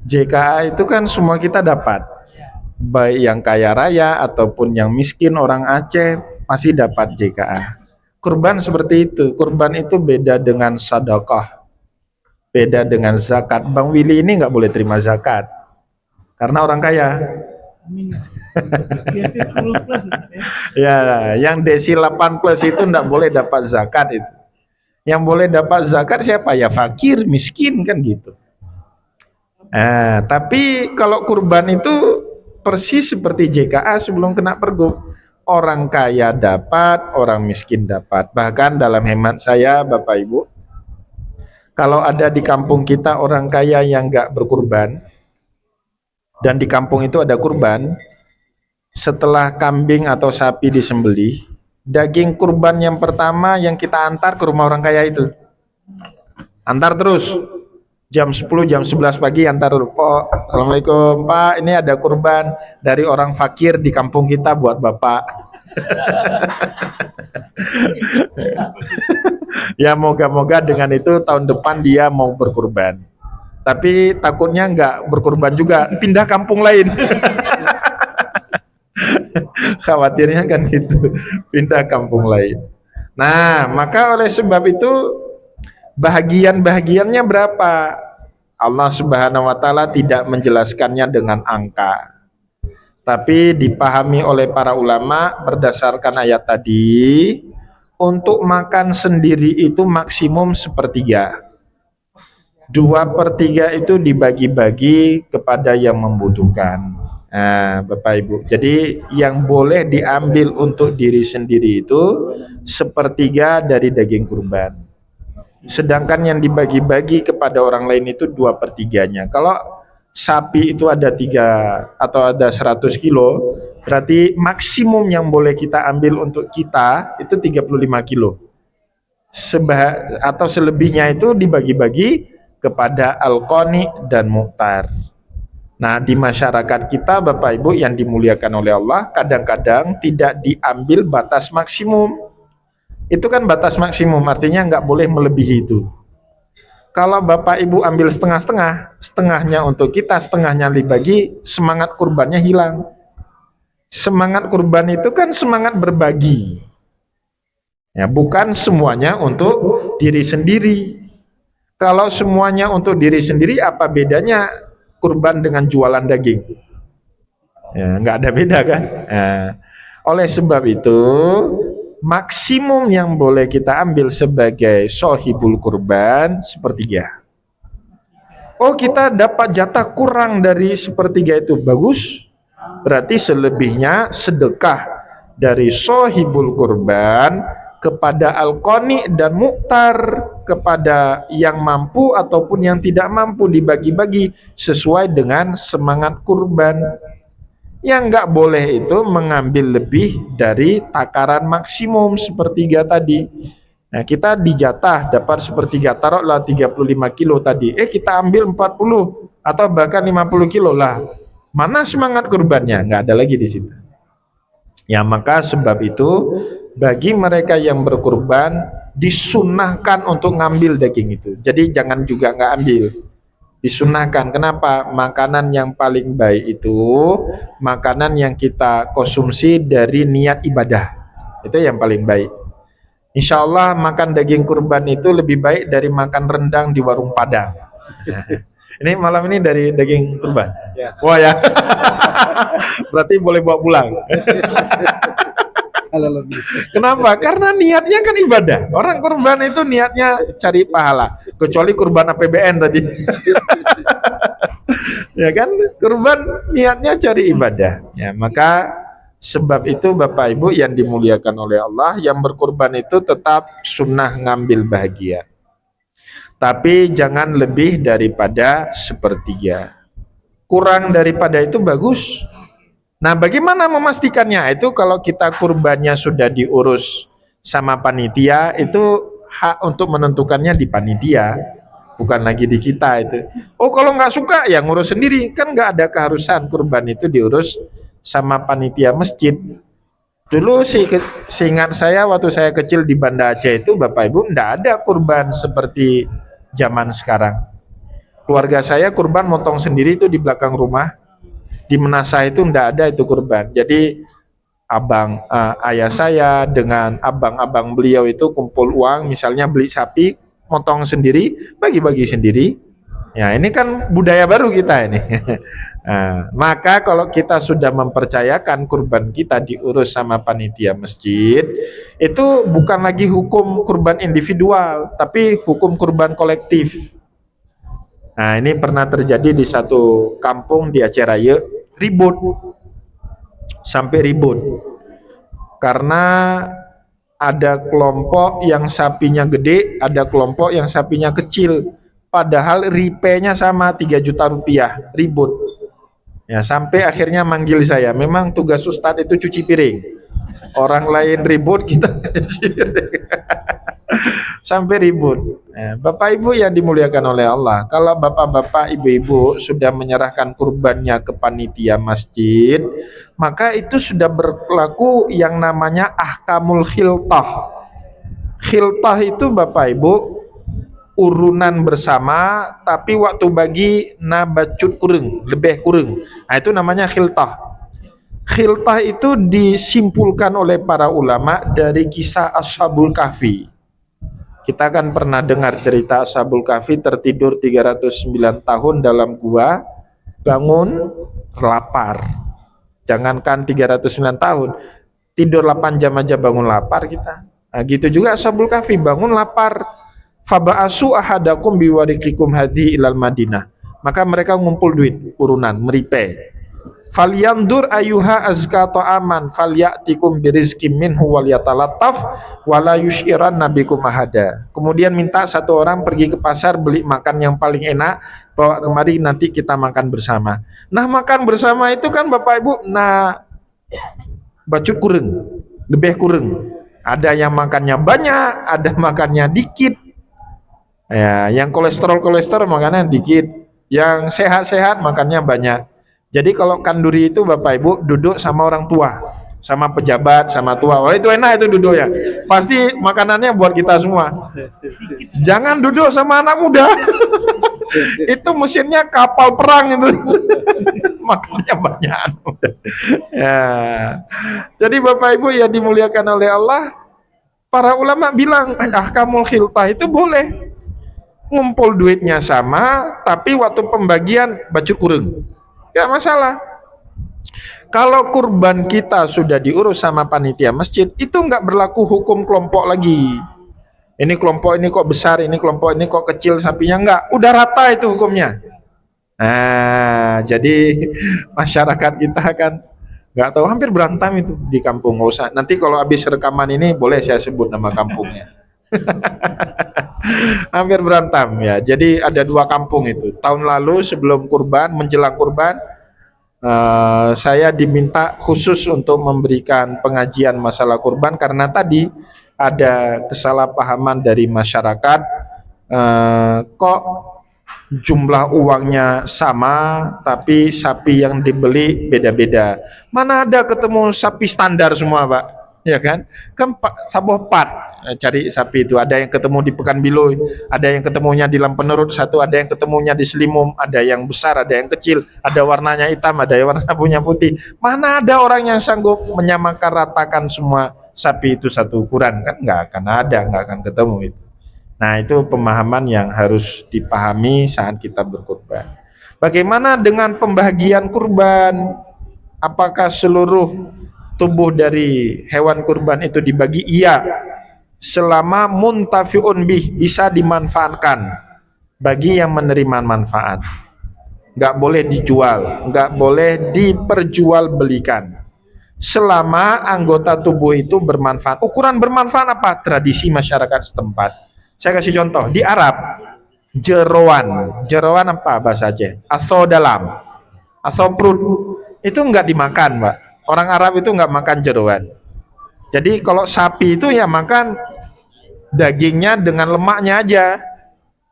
JKA itu kan semua kita dapat, baik yang kaya raya ataupun yang miskin orang Aceh pasti dapat JKA. Kurban seperti itu. Kurban itu beda dengan sedekah, beda dengan zakat. Bang Willy ini nggak boleh terima zakat karena orang kaya. Biasanya 10 plus Ya, yang desi 8 plus itu nggak boleh dapat zakat itu. Yang boleh dapat zakat siapa? Ya fakir, miskin kan gitu. Tapi kalau kurban itu persis seperti JKA sebelum kena pergub. Orang kaya dapat, orang miskin dapat. Bahkan dalam hemat saya, Bapak Ibu, kalau ada di kampung kita orang kaya yang nggak berkurban, dan di kampung itu ada kurban, setelah kambing atau sapi disembelih, daging kurban yang pertama yang kita antar ke rumah orang kaya itu. Antar terus. Jam 10, jam 11 pagi antar dulu. Pak, Assalamualaikum Pak, ini ada kurban dari orang fakir di kampung kita buat Bapak. Ya moga-moga dengan itu tahun depan dia mau berkurban. Tapi takutnya nggak berkurban juga, pindah kampung lain. Khawatirnya kan gitu, pindah kampung lain. Nah, maka oleh sebab itu bahagian-bahagiannya berapa? Allah Subhanahu wa taala tidak menjelaskannya dengan angka. Tapi dipahami oleh para ulama berdasarkan ayat tadi, untuk makan sendiri itu maksimum sepertiga. 2/3 itu dibagi-bagi kepada yang membutuhkan. Nah, Bapak Ibu, jadi yang boleh diambil untuk diri sendiri itu 1/3 dari daging kurban. Sedangkan yang dibagi-bagi kepada orang lain itu 2/3-nya. Kalau sapi itu ada 3 atau ada 100 kilo, berarti maksimum yang boleh kita ambil untuk kita itu 35 kilo. Atau selebihnya itu dibagi-bagi kepada al-qani dan mu'tar. Nah, di masyarakat kita Bapak Ibu yang dimuliakan oleh Allah, kadang-kadang tidak diambil batas maksimum. Itu kan batas maksimum, artinya nggak boleh melebihi itu. Kalau Bapak Ibu ambil setengah-setengah, setengahnya untuk kita, setengahnya dibagi, semangat kurbannya hilang. Semangat kurban itu kan semangat berbagi. Ya, bukan semuanya untuk diri sendiri. Kalau semuanya untuk diri sendiri, apa bedanya kurban dengan jualan daging? Ya, nggak ada beda kan? Nah, oleh sebab itu, maksimum yang boleh kita ambil sebagai sohibul kurban 1/3. Oh, kita dapat jatah kurang dari 1/3 itu, bagus. Berarti selebihnya sedekah dari sohibul kurban kepada al-qani dan mu'tar, kepada yang mampu ataupun yang tidak mampu, dibagi-bagi sesuai dengan semangat kurban. Yang nggak boleh itu mengambil lebih dari takaran maksimum 1/3 tadi. Nah, kita dijatah dapat 1/3, taruhlah 35 kilo tadi. Kita ambil 40 atau bahkan 50 kilo lah. Mana semangat kurbannya? Nggak ada lagi di situ. Ya, maka sebab itu bagi mereka yang berkurban disunahkan untuk ngambil daging itu. Jadi jangan juga nggak ambil. Disunahkan. Kenapa? Makanan yang paling baik itu makanan yang kita konsumsi dari niat ibadah. Itu yang paling baik. Insya Allah makan daging kurban itu lebih baik dari makan rendang di warung Padang. Ini malam ini dari daging kurban. Ya. Wah ya. Berarti boleh bawa pulang. Kenapa? Karena niatnya kan ibadah. Orang kurban itu niatnya cari pahala. Kecuali kurban APBN tadi. Ya kan? Kurban niatnya cari ibadah. Ya, maka Sebab itu Bapak Ibu yang dimuliakan oleh Allah, yang berkurban itu tetap sunnah ngambil bahagia. Tapi jangan lebih daripada sepertiga. Kurang daripada itu bagus. Nah, bagaimana memastikannya? Itu kalau kita kurbannya sudah diurus sama panitia, itu hak untuk menentukannya di panitia, bukan lagi di kita itu. Oh, kalau nggak suka ya ngurus sendiri, kan nggak ada keharusan kurban itu diurus sama panitia masjid. Dulu sih seingat saya waktu saya kecil di Banda Aceh itu Bapak Ibu nggak ada kurban seperti zaman sekarang. Keluarga saya kurban motong sendiri itu di belakang rumah. Di Menasah itu nggak ada itu kurban. Jadi ayah saya dengan abang-abang beliau itu kumpul uang, misalnya beli sapi, motong sendiri, bagi-bagi sendiri. Ya, ini kan budaya baru kita ini. Nah, maka kalau kita sudah mempercayakan kurban kita diurus sama panitia masjid, itu bukan lagi hukum kurban individual, tapi hukum kurban kolektif. Nah, ini pernah terjadi di satu kampung di Aceh Raya, ribut. Sampai ribut. Karena ada kelompok yang sapinya gede, ada kelompok yang sapinya kecil. Padahal ripenya sama 3 juta rupiah, ribut. Ya, sampai akhirnya manggil saya. Memang tugas Ustadz itu cuci piring. Orang lain ribut, kita cuci piring. Sampai ribut. Ya, Bapak Ibu yang dimuliakan oleh Allah, kalau bapak-bapak, ibu-ibu sudah menyerahkan kurbannya ke panitia masjid, maka itu sudah berlaku yang namanya ahkamul khiltah. Khiltah itu Bapak Ibu urunan bersama, tapi waktu bagi nabacut kurang, lebih kurang. Nah, itu namanya khiltah. Khiltah itu disimpulkan oleh para ulama dari kisah Ashabul Kahfi. Kita kan pernah dengar cerita Ashabul Kahfi tertidur 309 tahun dalam gua, bangun lapar. Jangankan 309 tahun, tidur 8 jam aja bangun lapar kita. Nah, gitu juga Ashabul Kahfi bangun lapar. Faba'asu ahadakum biwarikikum hadhi ilal Madinah. Maka mereka ngumpul duit, urunan, meripe. Falyandur ayuha azka ta'aman falyatikum birizkim minhu walyatalattaf wala yushiran nabikum ahada. Kemudian minta satu orang pergi ke pasar beli makan yang paling enak, bawa kemari nanti kita makan bersama. Nah, makan bersama itu kan Bapak Ibu, nah bacut kurang, lebih kurang. Ada yang makannya banyak, ada makannya dikit. Ya, yang kolesterol makannya dikit, yang sehat-sehat makannya banyak. Jadi kalau kanduri itu Bapak Ibu duduk sama orang tua, sama pejabat, sama tua. Wah, itu enak itu duduknya. Pasti makanannya buat kita semua. Jangan duduk sama anak muda. Itu mesinnya kapal perang itu. Makannya banyak. Ya. Jadi Bapak Ibu yang dimuliakan oleh Allah, para ulama bilang ahkamul khiltah itu boleh. Ngumpul duitnya sama, tapi waktu pembagian baju kurang. Gak masalah. Kalau kurban kita sudah diurus sama panitia masjid, itu nggak berlaku hukum kelompok lagi. Ini kelompok ini kok besar, ini kelompok ini kok kecil sapinya, nggak. Udah rata itu hukumnya. Nah, jadi masyarakat kita kan nggak tahu, hampir berantem itu di kampung. Nggak usah. Nanti kalau habis rekaman ini boleh saya sebut nama kampungnya. Hampir berantem ya. Jadi ada 2 kampung itu. Tahun lalu sebelum kurban, menjelang kurban, saya diminta khusus untuk memberikan pengajian masalah kurban karena tadi ada kesalahpahaman dari masyarakat. Kok jumlah uangnya sama tapi sapi yang dibeli beda-beda. Mana ada ketemu sapi standar semua, Pak? Ya kan? Kan Saboh Pat cari sapi itu, ada yang ketemu di Pekanbaru, ada yang ketemunya di Lampenerut satu, ada yang ketemunya di Selimum, ada yang besar, ada yang kecil, ada warnanya hitam, ada yang warna punya putih. Mana ada orang yang sanggup menyamakan ratakan semua sapi itu satu ukuran? Kan nggak akan ada, nggak akan ketemu itu. Nah, itu pemahaman yang harus dipahami saat kita berkurban. Bagaimana dengan pembagian kurban? Apakah seluruh tubuh dari hewan kurban itu dibagi? Iya, selama muntafiun bih, bisa dimanfaatkan bagi yang menerima manfaat. Nggak boleh dijual, nggak boleh diperjualbelikan. selama anggota tubuh itu bermanfaat. Ukuran bermanfaat apa? Tradisi masyarakat setempat. Saya kasih contoh, di Arab, jeroan apa bahasa Aceh? Aso dalam, aso perut, itu nggak dimakan, Pak. Orang Arab itu nggak makan jeroan. Jadi kalau sapi itu ya makan dagingnya dengan lemaknya aja.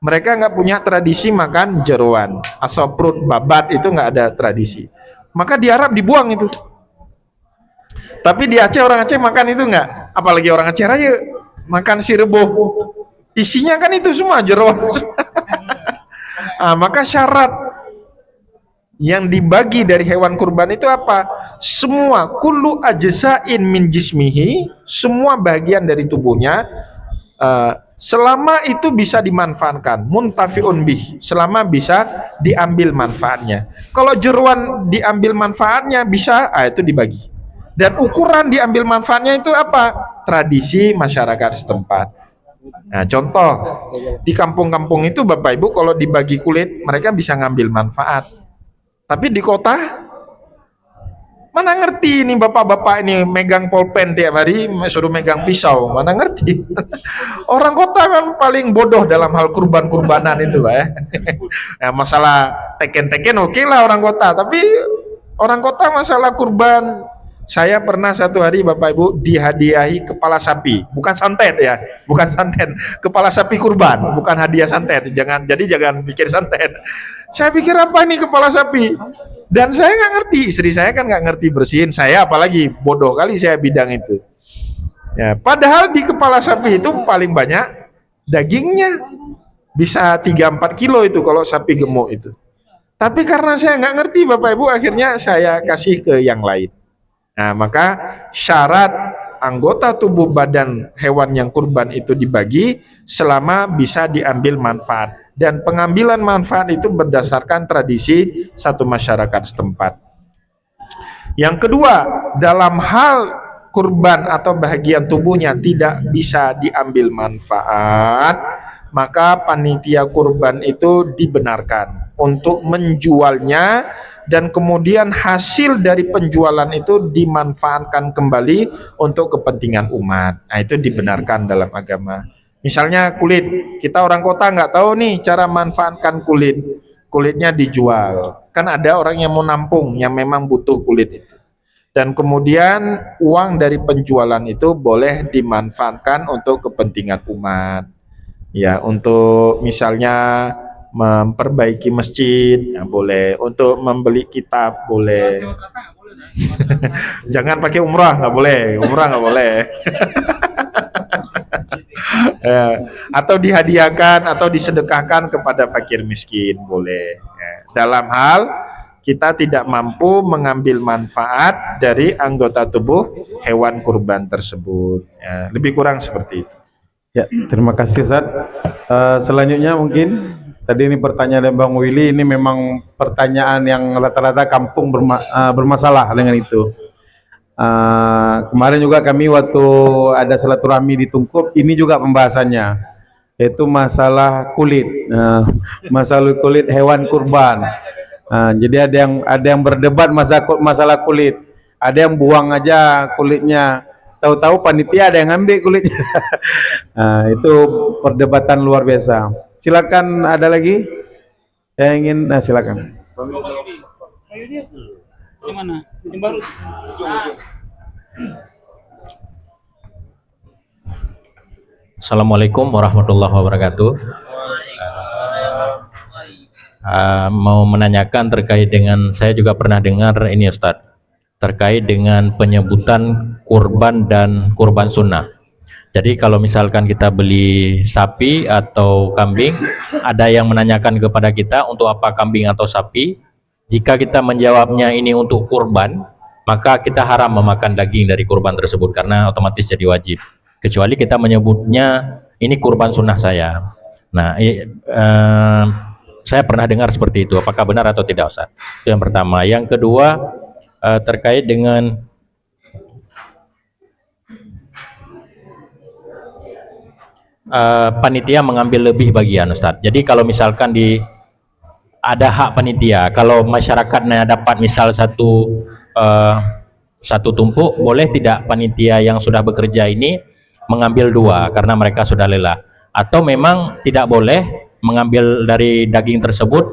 Mereka nggak punya tradisi makan jeroan, asal perut, babat itu nggak ada tradisi. Maka di Arab dibuang itu. Tapi di Aceh orang Aceh makan itu nggak. Apalagi orang Aceh Raya makan si reboh. Isinya kan itu semua jeroan. Maka syarat yang dibagi dari hewan kurban itu apa? Semua kullu ajza'in min jismihi, semua bagian dari tubuhnya selama itu bisa dimanfaatkan, muntafiun bih, selama bisa diambil manfaatnya. Kalau jeruan diambil manfaatnya bisa, itu dibagi. Dan ukuran diambil manfaatnya itu apa? Tradisi masyarakat setempat. Nah, contoh di kampung-kampung itu Bapak Ibu kalau dibagi kulit mereka bisa ngambil manfaat. Tapi di kota mana ngerti ini bapak-bapak ini megang pulpen tiap hari suruh megang pisau, mana ngerti. Orang kota kan paling bodoh dalam hal kurban-kurbanan itu, Pak ya. Nah, masalah teken-teken oke lah orang kota, tapi orang kota masalah kurban. Saya pernah satu hari Bapak Ibu dihadiahi kepala sapi, bukan santet ya, bukan santet, kepala sapi kurban, bukan hadiah santet. Jangan pikir santet. Saya pikir apa nih kepala sapi? Dan saya nggak ngerti, istri saya kan nggak ngerti bersihin, saya apalagi bodoh kali saya bidang itu. Ya, padahal di kepala sapi itu paling banyak dagingnya, bisa 3-4 kilo itu kalau sapi gemuk itu. Tapi karena saya nggak ngerti Bapak Ibu, akhirnya saya kasih ke yang lain. Nah, maka syarat anggota tubuh badan hewan yang kurban itu dibagi selama bisa diambil manfaat. Dan pengambilan manfaat itu berdasarkan tradisi satu masyarakat setempat. Yang kedua, dalam hal kurban atau bagian tubuhnya tidak bisa diambil manfaat, maka panitia kurban itu dibenarkan untuk menjualnya dan kemudian hasil dari penjualan itu dimanfaatkan kembali untuk kepentingan umat. Nah, itu dibenarkan dalam agama. Misalnya kulit, kita orang kota nggak tahu nih cara manfaatkan kulit, kulitnya dijual. Kan ada orang yang mau nampung, yang memang butuh kulit itu. Dan kemudian uang dari penjualan itu boleh dimanfaatkan untuk kepentingan umat. Ya, untuk misalnya memperbaiki masjid, ya boleh. Untuk membeli kitab, boleh. Jangan pakai umrah, nggak boleh. Umrah nggak boleh. Ya, atau dihadiahkan atau disedekahkan kepada fakir miskin boleh ya. Dalam hal kita tidak mampu mengambil manfaat dari anggota tubuh hewan kurban tersebut ya, lebih kurang seperti itu Ya, terima kasih Ustaz. Selanjutnya mungkin tadi ini pertanyaan dari Bang Willy, ini memang pertanyaan yang rata-rata kampung bermasalah dengan itu. Kemarin juga kami waktu ada silaturahmi di Tungkup, ini juga pembahasannya, yaitu masalah kulit, masalah kulit hewan kurban. Jadi ada yang berdebat masalah kulit, ada yang buang aja kulitnya, tahu-tahu panitia ada yang ngambil kulitnya. Itu perdebatan luar biasa. Silakan, ada lagi yang ingin? Silakan. Yang mana? Yang baru. Assalamualaikum warahmatullahi wabarakatuh. Mau menanyakan terkait dengan, saya juga pernah dengar ini Ustadz, terkait dengan penyebutan kurban dan kurban sunnah. Jadi kalau misalkan kita beli sapi atau kambing, ada yang menanyakan kepada kita untuk apa kambing atau sapi. Jika kita menjawabnya ini untuk kurban, maka kita haram memakan daging dari kurban tersebut karena otomatis jadi wajib. Kecuali kita menyebutnya ini kurban sunnah saya. Nah, saya pernah dengar seperti itu. Apakah benar atau tidak, Ustaz? Itu yang pertama. Yang kedua, terkait dengan panitia mengambil lebih bagian, Ustaz. Jadi kalau misalkan ada hak panitia, kalau masyarakatnya dapat misal satu satu tumpuk, boleh tidak panitia yang sudah bekerja ini mengambil dua karena mereka sudah lelah, atau memang tidak boleh mengambil dari daging tersebut,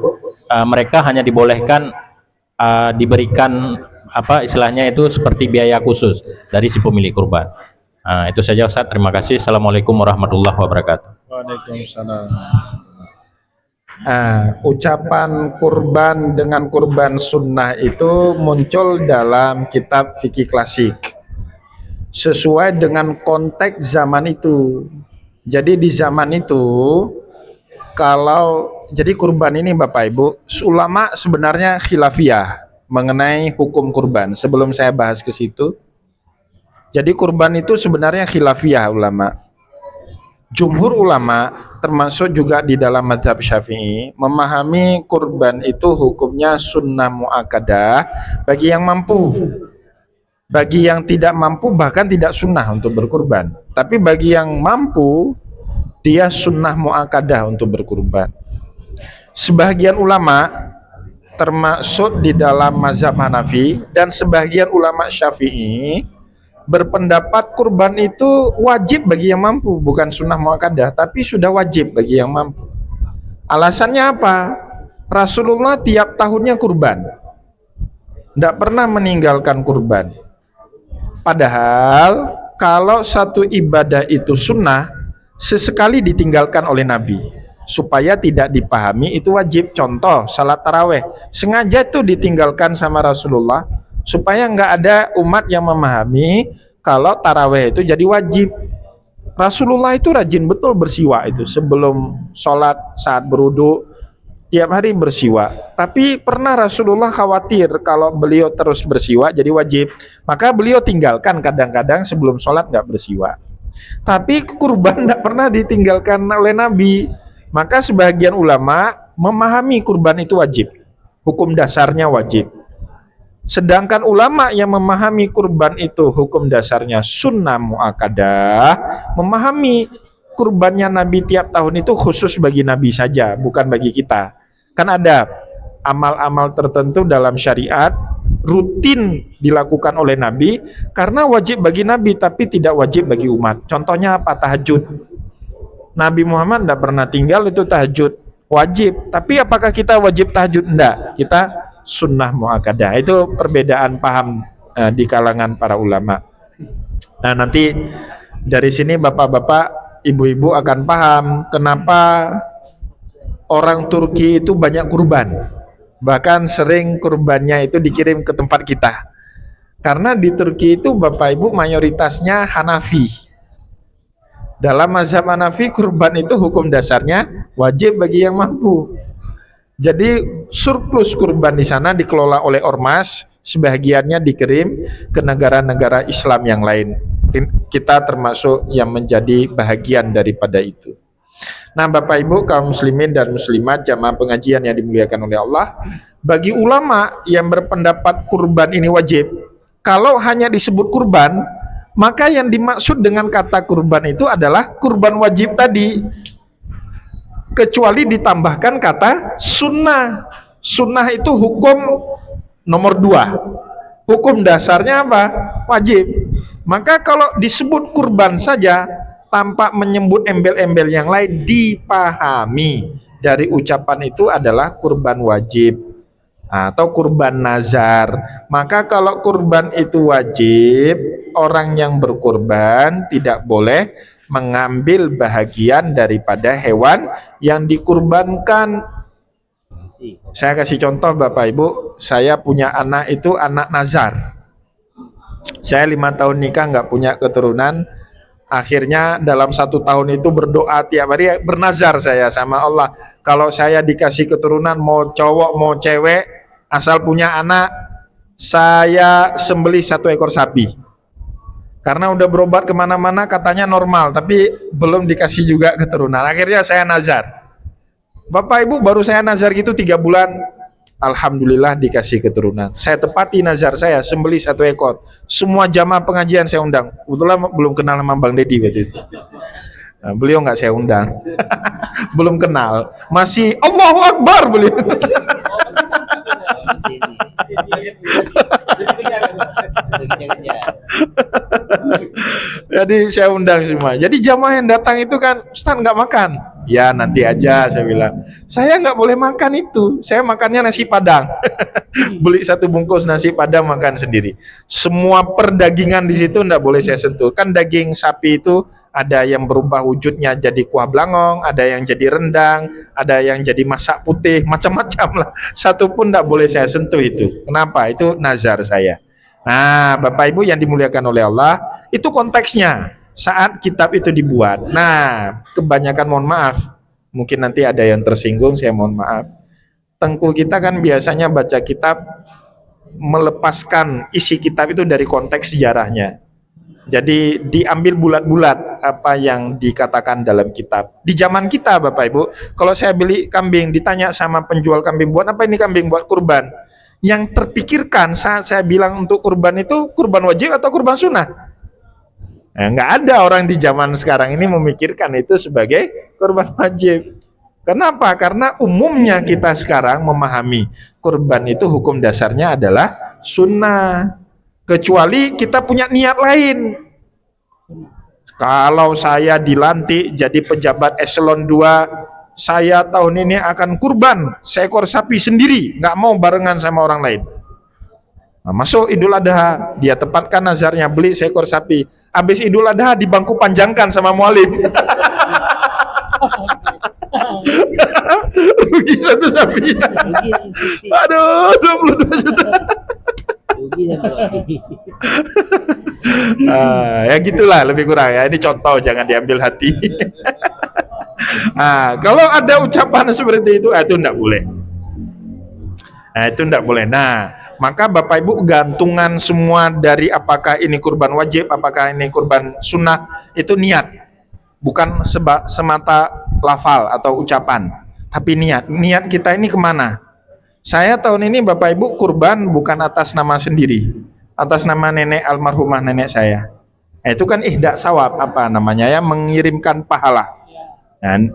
mereka hanya dibolehkan diberikan apa istilahnya itu seperti biaya khusus dari si pemilik kurban. Itu saja Ustaz, terima kasih. Assalamualaikum warahmatullahi wabarakatuh. Waalaikumsalam. Ucapan kurban dengan kurban sunnah itu muncul dalam kitab fikih klasik sesuai dengan konteks zaman itu. Jadi di zaman itu, kalau jadi kurban ini Bapak Ibu, ulama sebenarnya khilafiyah mengenai hukum kurban. Sebelum saya bahas ke situ, jadi kurban itu sebenarnya khilafiyah ulama. Jumhur ulama termasuk juga di dalam mazhab Syafi'i memahami kurban itu hukumnya sunnah muakkadah bagi yang mampu. Bagi yang tidak mampu bahkan tidak sunnah untuk berkurban. Tapi bagi yang mampu, dia sunnah muakkadah untuk berkurban. Sebagian ulama termasuk di dalam mazhab Hanafi dan sebagian ulama Syafi'i berpendapat kurban itu wajib bagi yang mampu, bukan sunnah muakkadah, tapi sudah wajib bagi yang mampu. Alasannya apa? Rasulullah tiap tahunnya kurban, tidak pernah meninggalkan kurban. Padahal kalau satu ibadah itu sunnah, sesekali ditinggalkan oleh Nabi supaya tidak dipahami itu wajib. Contoh salat taraweh, sengaja itu ditinggalkan sama Rasulullah supaya nggak ada umat yang memahami kalau taraweh itu jadi wajib. Rasulullah itu rajin betul bersiwak itu sebelum sholat, saat berwudu, tiap hari bersiwak. Tapi pernah Rasulullah khawatir kalau beliau terus bersiwak jadi wajib, maka beliau tinggalkan kadang-kadang sebelum sholat nggak bersiwak. Tapi kurban tidak pernah ditinggalkan oleh Nabi. Maka sebagian ulama memahami kurban itu wajib, hukum dasarnya wajib. Sedangkan ulama yang memahami kurban itu hukum dasarnya sunnah muakkadah, memahami kurbannya Nabi tiap tahun itu khusus bagi Nabi saja, bukan bagi kita. Kan ada amal-amal tertentu dalam syariat rutin dilakukan oleh Nabi karena wajib bagi Nabi tapi tidak wajib bagi umat. Contohnya apa? Tahajud. Nabi Muhammad tidak pernah tinggal itu tahajud, wajib. Tapi apakah kita wajib tahajud? Tidak, kita sunnah muakkadah. Itu perbedaan paham di kalangan para ulama. Nah nanti dari sini bapak-bapak, ibu-ibu akan paham kenapa orang Turki itu banyak kurban. Bahkan sering kurbannya itu dikirim ke tempat kita. Karena di Turki itu bapak ibu mayoritasnya Hanafi. Dalam mazhab Hanafi kurban itu hukum dasarnya wajib bagi yang mampu. Jadi surplus kurban di sana dikelola oleh ormas, sebagiannya dikirim ke negara-negara Islam yang lain. Kita termasuk yang menjadi bahagian daripada itu. Nah, Bapak Ibu kaum muslimin dan muslimat jamaah pengajian yang dimuliakan oleh Allah, bagi ulama yang berpendapat kurban ini wajib, kalau hanya disebut kurban, maka yang dimaksud dengan kata kurban itu adalah kurban wajib tadi, kecuali ditambahkan kata sunnah. Sunnah itu hukum nomor 2. Hukum dasarnya apa? Wajib. Maka kalau disebut kurban saja tanpa menyebut embel-embel yang lain, dipahami dari ucapan itu adalah kurban wajib atau kurban nazar. Maka kalau kurban itu wajib, orang yang berkurban tidak boleh mengambil bahagian daripada hewan yang dikurbankan. Saya kasih contoh Bapak Ibu, saya punya anak itu anak nazar. Saya 5 tahun nikah nggak punya keturunan. Akhirnya dalam 1 tahun itu berdoa tiap hari, bernazar saya sama Allah, kalau saya dikasih keturunan mau cowok mau cewek, asal punya anak, saya sembelih 1 ekor sapi. Karena udah berobat kemana-mana katanya normal, tapi belum dikasih juga keturunan. Akhirnya saya nazar. Bapak Ibu, baru saya nazar gitu 3 bulan, alhamdulillah dikasih keturunan. Saya tepati nazar saya, sembelih 1 ekor. Semua jamaah pengajian saya undang. Kebetulan belum kenal sama Bang Dedi waktu itu. Nah, beliau nggak saya undang. Belum kenal. Masih Allahu Akbar beliau. Jadi saya undang semua. Jadi jamaah yang datang itu kan, Ustaz nggak makan. Ya nanti aja saya bilang. Saya nggak boleh makan itu. Saya makannya nasi padang. Beli satu bungkus nasi padang makan sendiri. Semua perdagingan di situ nggak boleh saya sentuh. Kan daging sapi itu ada yang berubah wujudnya jadi kuah belangong, ada yang jadi rendang, ada yang jadi masak putih, macam-macam lah. Satu pun nggak boleh saya sentuh itu. Kenapa? Itu nazar saya. Nah, Bapak Ibu yang dimuliakan oleh Allah, itu konteksnya saat kitab itu dibuat. Nah, kebanyakan mohon maaf, mungkin nanti ada yang tersinggung, saya mohon maaf. Tengku kita kan biasanya baca kitab melepaskan isi kitab itu dari konteks sejarahnya. Jadi diambil bulat-bulat apa yang dikatakan dalam kitab. Di zaman kita Bapak Ibu, kalau saya beli kambing, ditanya sama penjual kambing, buat apa ini kambing? Buat kurban. Yang terpikirkan saat saya bilang untuk kurban itu kurban wajib atau kurban sunnah? Nggak ada orang di zaman sekarang ini memikirkan itu sebagai kurban wajib. Kenapa? Karena umumnya kita sekarang memahami kurban itu hukum dasarnya adalah sunnah. Kecuali kita punya niat lain. Kalau saya dilantik jadi pejabat eselon 2, saya tahun ini akan kurban seekor sapi sendiri, nggak mau barengan sama orang lain. Nah, masuk Idul Adha, dia tepatkan nazarnya beli seekor sapi. Habis Idul Adha di bangku panjangkan sama mualim. Rugi satu sapi. Aduh, 22 juta. Ya gitulah lebih kurang ya. Ini contoh, jangan diambil hati. Nah, kalau ada ucapan seperti itu enggak boleh. Nah, itu enggak boleh. Nah, maka Bapak Ibu gantungan semua dari apakah ini kurban wajib, apakah ini kurban sunnah, itu niat. Bukan semata lafal atau ucapan, tapi niat. Niat kita ini kemana? Saya tahun ini Bapak Ibu kurban bukan atas nama sendiri, atas nama nenek almarhumah nenek saya. Nah, itu kan ihda sawab, apa namanya ya, mengirimkan pahala. Dan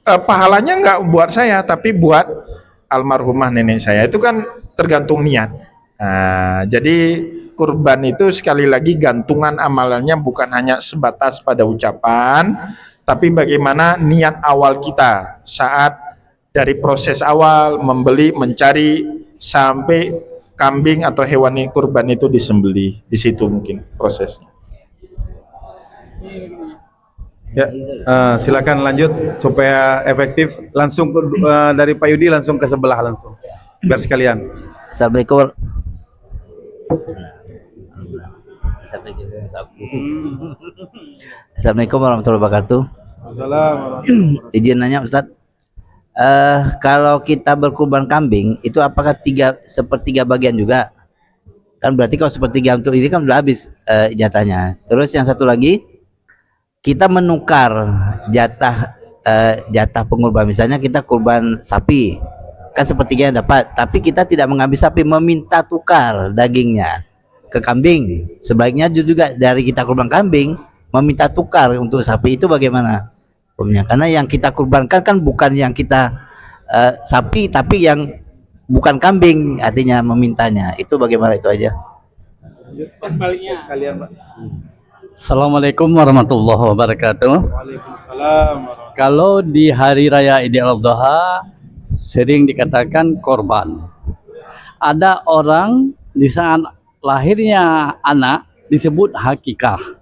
pahalanya nggak buat saya, tapi buat almarhumah nenek saya. Itu kan tergantung niat. Nah, jadi kurban itu sekali lagi gantungan amalannya bukan hanya sebatas pada ucapan, tapi bagaimana niat awal kita saat dari proses awal membeli, mencari sampai kambing atau hewan kurban itu disembelih. Di situ mungkin prosesnya. Ya, silakan lanjut supaya efektif. Langsung dari Pak Yudi langsung ke sebelah langsung, biar sekalian. Assalamualaikum. Assalamualaikum warahmatullahi wabarakatuh. Assalamualaikum. Izin nanya Ustadz, kalau kita berkurban kambing itu apakah sepertiga bagian juga? Kan berarti kalau sepertiga untuk ini kan udah habis jatahnya. Terus yang satu lagi, kita menukar jatah pengurban, misalnya kita kurban sapi kan sepertiga yang dapat, tapi kita tidak mengambil sapi, meminta tukar dagingnya ke kambing. Sebaiknya juga dari kita kurban kambing meminta tukar untuk sapi, itu bagaimana hukumnya? Karena yang kita kurbankan kan bukan yang kita sapi, tapi yang bukan kambing, artinya memintanya. Itu bagaimana, itu aja. Pas baliknya. Sekalian, Pak. Assalamualaikum warahmatullahi wabarakatuh. Waalaikumsalam. Kalau di hari raya Idul Adha sering dikatakan korban. Ada orang di saat lahirnya anak disebut hakikah.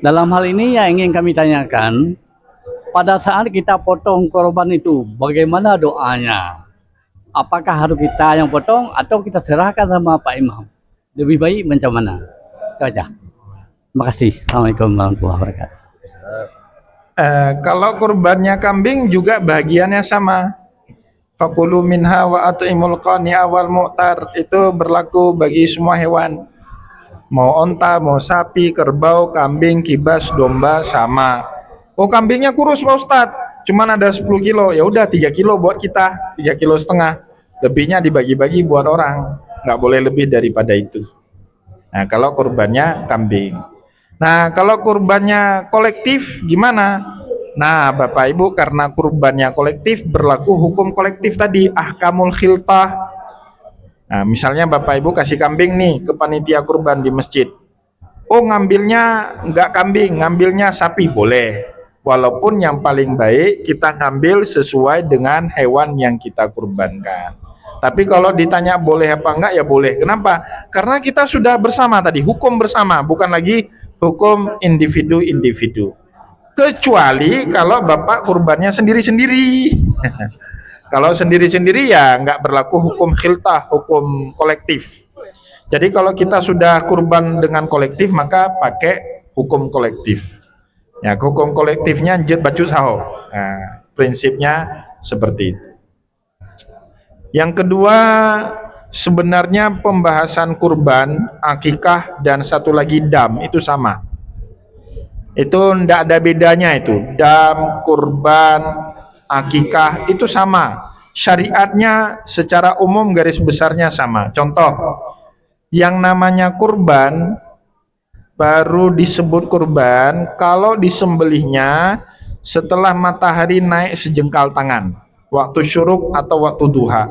Dalam hal ini yang ingin kami tanyakan, pada saat kita potong korban itu bagaimana doanya? Apakah harus kita yang potong atau kita serahkan sama Pak Imam? Lebih baik macam mana? Itu aja. Terima kasih. Assalamualaikum warahmatullahi wabarakatuh. Kalau kurbannya kambing juga bagiannya sama. Fakulu minha wa at'imul qani'a wal mu'tar, itu berlaku bagi semua hewan. Mau onta, mau sapi, kerbau, kambing, kibas, domba sama. Oh, kambingnya kurus Pak Ustadz, cuman ada 10 kilo. Ya udah 3 kilo buat kita, 3,5 kilo. Lebihnya dibagi-bagi buat orang. Nggak boleh lebih daripada itu. Nah, kalau kurbannya kambing. Nah, kalau kurbannya kolektif gimana? Nah, Bapak Ibu, karena kurbannya kolektif berlaku hukum kolektif tadi, ahkamul khiltah. Nah, misalnya Bapak Ibu kasih kambing nih ke panitia kurban di masjid. Oh, ngambilnya nggak kambing, ngambilnya sapi, boleh. Walaupun yang paling baik kita ngambil sesuai dengan hewan yang kita kurbankan. Tapi kalau ditanya boleh apa enggak, ya boleh. Kenapa? Karena kita sudah bersama tadi, hukum bersama, bukan lagi hukum individu-individu. Kecuali kalau Bapak kurbannya sendiri-sendiri. Kalau sendiri-sendiri ya nggak berlaku hukum khiltah, hukum kolektif. Jadi kalau kita sudah kurban dengan kolektif, maka pakai hukum kolektif. Ya, hukum kolektifnya jet baju saho. Nah, prinsipnya seperti itu. Yang kedua, sebenarnya pembahasan kurban, akikah, dan satu lagi dam itu sama. Itu tidak ada bedanya itu. Dam, kurban, akikah itu sama. Syariatnya secara umum garis besarnya sama. Contoh, yang namanya kurban baru disebut kurban kalau disembelihnya setelah matahari naik sejengkal tangan, waktu syuruk atau waktu duha.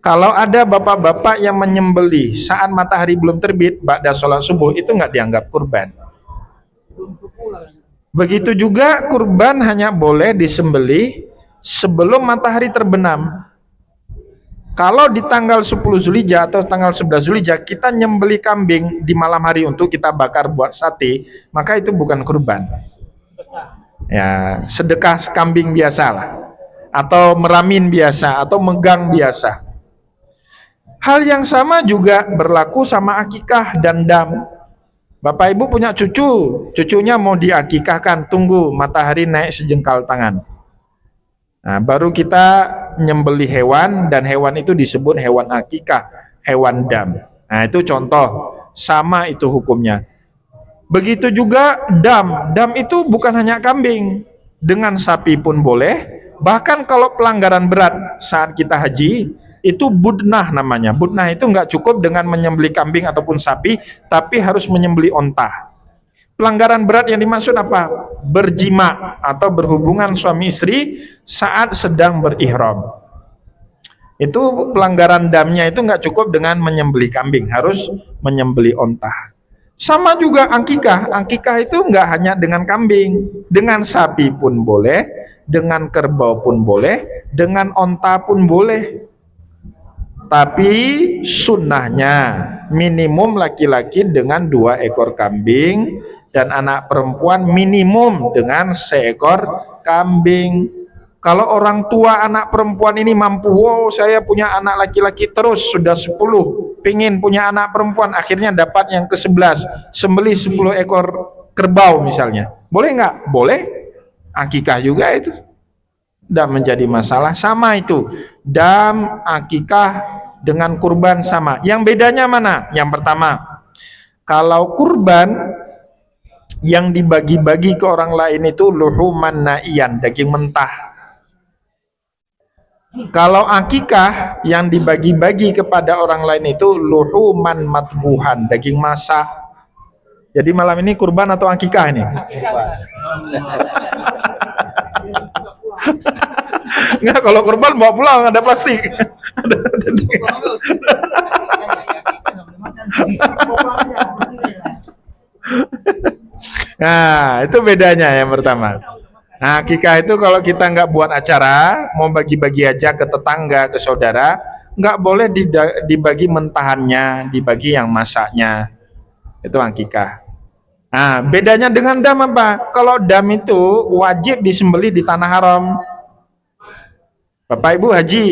Kalau ada bapak-bapak yang menyembelih saat matahari belum terbit, ba'da sholat subuh, itu nggak dianggap kurban. Begitu juga kurban hanya boleh disembelih sebelum matahari terbenam. Kalau di tanggal 10 Zulhijjah atau tanggal 11 Zulhijjah kita nyembeli kambing di malam hari untuk kita bakar buat sate, maka itu bukan kurban. Ya, sedekah kambing biasa lah, atau meramin biasa, atau megang biasa. Hal yang sama juga berlaku sama akikah dan dam. Bapak Ibu punya cucu, cucunya mau diakikahkan, tunggu matahari naik sejengkal tangan. Nah, baru kita nyembeli hewan, dan hewan itu disebut hewan akikah, hewan dam. Nah, itu contoh, sama itu hukumnya. Begitu juga dam. Dam itu bukan hanya kambing, dengan sapi pun boleh. Bahkan kalau pelanggaran berat saat kita haji, itu budnah namanya. Budnah itu nggak cukup dengan menyembeli kambing ataupun sapi, tapi harus menyembeli onta. Pelanggaran berat yang dimaksud apa? Berjima atau berhubungan suami istri saat sedang berihram. Itu pelanggaran damnya itu nggak cukup dengan menyembeli kambing, harus menyembeli onta. Sama juga akikah. Akikah itu nggak hanya dengan kambing, dengan sapi pun boleh, dengan kerbau pun boleh, dengan onta pun boleh. Tapi sunnahnya minimum laki-laki dengan 2 ekor kambing dan anak perempuan minimum dengan 1 ekor kambing. Kalau orang tua anak perempuan ini mampu, wow saya punya anak laki-laki terus sudah 10, pengen punya anak perempuan, akhirnya dapat yang ke-11, sembelih 10 ekor kerbau misalnya. Boleh nggak? Boleh. Akikah juga itu. Tidak menjadi masalah. Sama itu, dam, akikah dengan kurban sama. Yang bedanya mana? Yang pertama, kalau kurban yang dibagi-bagi ke orang lain itu luhuman na'iyan, daging mentah. Kalau akikah yang dibagi-bagi kepada orang lain itu luhuman matbuhan, daging masak. Jadi malam ini kurban atau akikah ini? Enggak, kalau kurban bawa pulang ada plastik. Nah, itu bedanya yang pertama. Nah, akikah itu kalau kita nggak buat acara, mau bagi-bagi aja ke tetangga, ke saudara, nggak boleh dibagi mentahannya, dibagi yang masaknya. Itu akikah. Nah, bedanya dengan dam apa? Kalau dam itu wajib disembelih di tanah haram. Bapak Ibu haji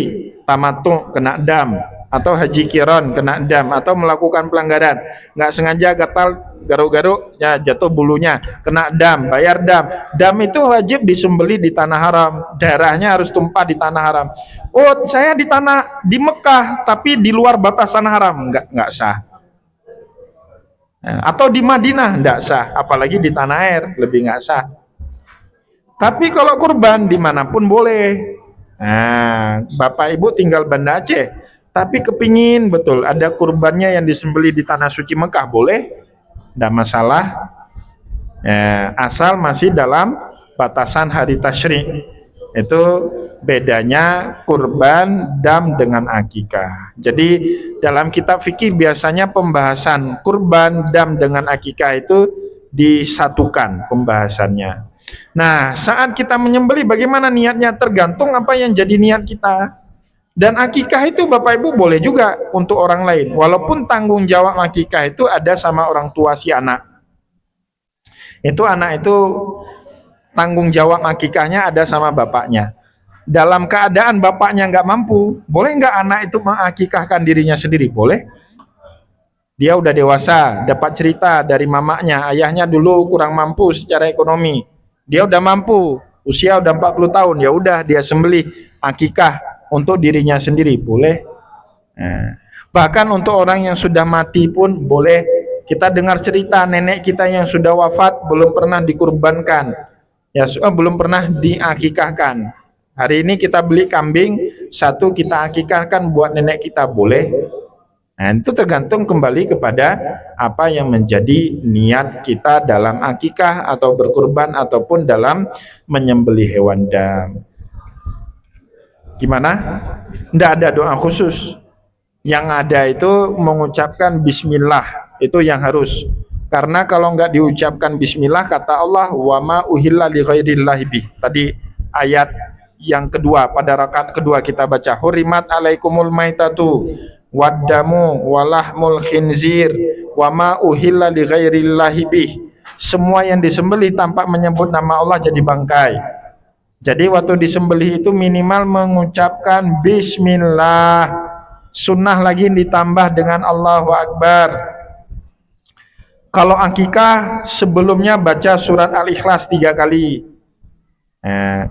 tamattu kena dam, atau haji kiron kena dam, atau melakukan pelanggaran, nggak sengaja gatal garuk-garuk ya jatuh bulunya, kena dam, bayar dam. Dam itu wajib disembelih di tanah haram, darahnya harus tumpah di tanah haram. Oh, saya di Mekah tapi di luar batas tanah haram, nggak sah. Atau di Madinah nggak sah, apalagi di tanah air lebih nggak sah. Tapi kalau kurban dimanapun boleh. Nah, Bapak Ibu tinggal Banda Aceh, tapi kepingin betul ada kurbannya yang disembelih di tanah suci Mekah, boleh, tidak masalah. Asal masih dalam batasan hari tasyrik. Itu bedanya kurban dam dengan akikah. Jadi dalam kitab fikih biasanya pembahasan kurban dam dengan akikah itu disatukan pembahasannya. Nah, saat kita menyembelih bagaimana niatnya tergantung apa yang jadi niat kita. Dan akikah itu Bapak Ibu boleh juga untuk orang lain, walaupun tanggung jawab akikah itu ada sama orang tua si anak. Itu anak itu tanggung jawab akikahnya ada sama bapaknya. Dalam keadaan bapaknya nggak mampu, boleh nggak anak itu mengakikahkan dirinya sendiri? Boleh. Dia udah dewasa, dapat cerita dari mamanya, ayahnya dulu kurang mampu secara ekonomi. Dia udah mampu, usia udah 40 tahun, ya udah dia sembelih akikah untuk dirinya sendiri, boleh. Nah, bahkan untuk orang yang sudah mati pun boleh. Kita dengar cerita nenek kita yang sudah wafat belum pernah dikurbankan, ya belum pernah diakikahkan. Hari ini kita beli kambing satu kita akikahkan buat nenek kita, boleh. Nah, itu tergantung kembali kepada apa yang menjadi niat kita dalam akikah atau berkurban ataupun dalam menyembelih hewan dam. Gimana? Tidak ada doa khusus. Yang ada itu mengucapkan bismillah, itu yang harus. Karena kalau nggak diucapkan bismillah, kata Allah, wa ma uhilla li ghairillahi bih. Tadi ayat yang kedua, pada rakaat kedua kita baca, hurimat alaikumul maitatu waddamu walahmul khinzir wa ma uhilla li ghairillahi bih. Semua yang disembelih tanpa menyebut nama Allah jadi bangkai. Jadi waktu disembelih itu minimal mengucapkan bismillah. Sunnah lagi ditambah dengan Allahu Akbar. Kalau akikah sebelumnya baca surat Al-Ikhlas 3 kali.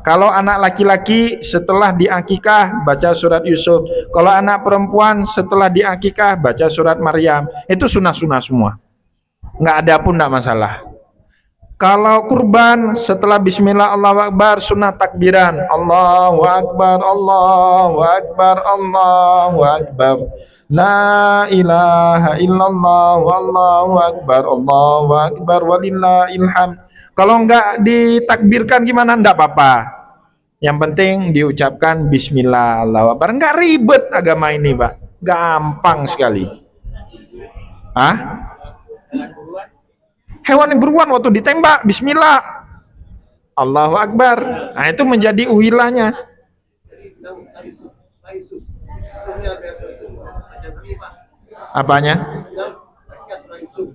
Kalau anak laki-laki setelah diakikah baca surat Yusuf. Kalau anak perempuan setelah diakikah baca surat Maryam. Itu sunnah-sunnah semua. Nggak ada pun nggak masalah. Kalau kurban setelah bismillah Allahu Akbar sunnah takbiran. Allahu Akbar, Allahu Akbar, Allahu Akbar. La ilaha illallah wallahu akbar, Allahu akbar walillahil hamd. Kalau enggak ditakbirkan gimana? Enggak apa-apa. Yang penting diucapkan bismillah Allahu Akbar. Enggak ribet agama ini, Pak. Gampang sekali. Hewan yang beruan waktu ditembak bismillah Allahu Akbar. Nah, itu menjadi uhilahnya. Apanya?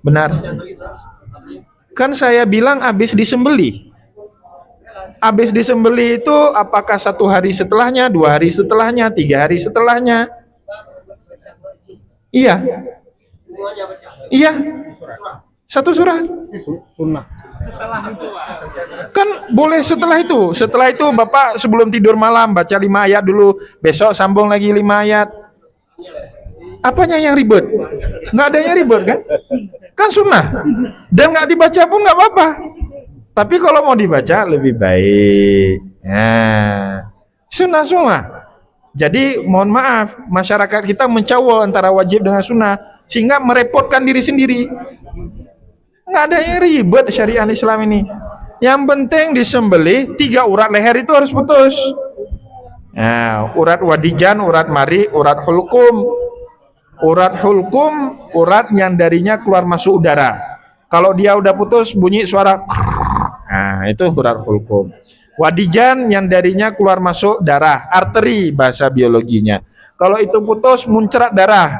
Benar. Kan saya bilang habis disembelih. Habis disembelih itu apakah 1 hari setelahnya, 2 hari setelahnya, 3 hari setelahnya? Iya. Iya. 1 surat. Sunnah. Kan boleh setelah itu. Setelah itu Bapak sebelum tidur malam baca 5 ayat dulu. Besok sambung lagi 5 ayat. Apanya yang ribet? Nggak ada yang ribet kan? Kan sunnah. Dan nggak dibaca pun nggak apa-apa. Tapi kalau mau dibaca lebih baik. Nah, sunnah semua. Jadi mohon maaf, masyarakat kita mencawol antara wajib dengan sunnah sehingga merepotkan diri sendiri. Nggak ada yang ribet syariat Islam ini. Yang penting disembelih 3 urat leher itu harus putus. Nah, urat wadijan, urat mari, urat hulkum. Urat hulkum, urat yang darinya keluar masuk udara. Kalau dia udah putus bunyi suara. Nah, itu urat hulkum. Wadijan yang darinya keluar masuk darah, arteri bahasa biologinya. Kalau itu putus muncrat darah.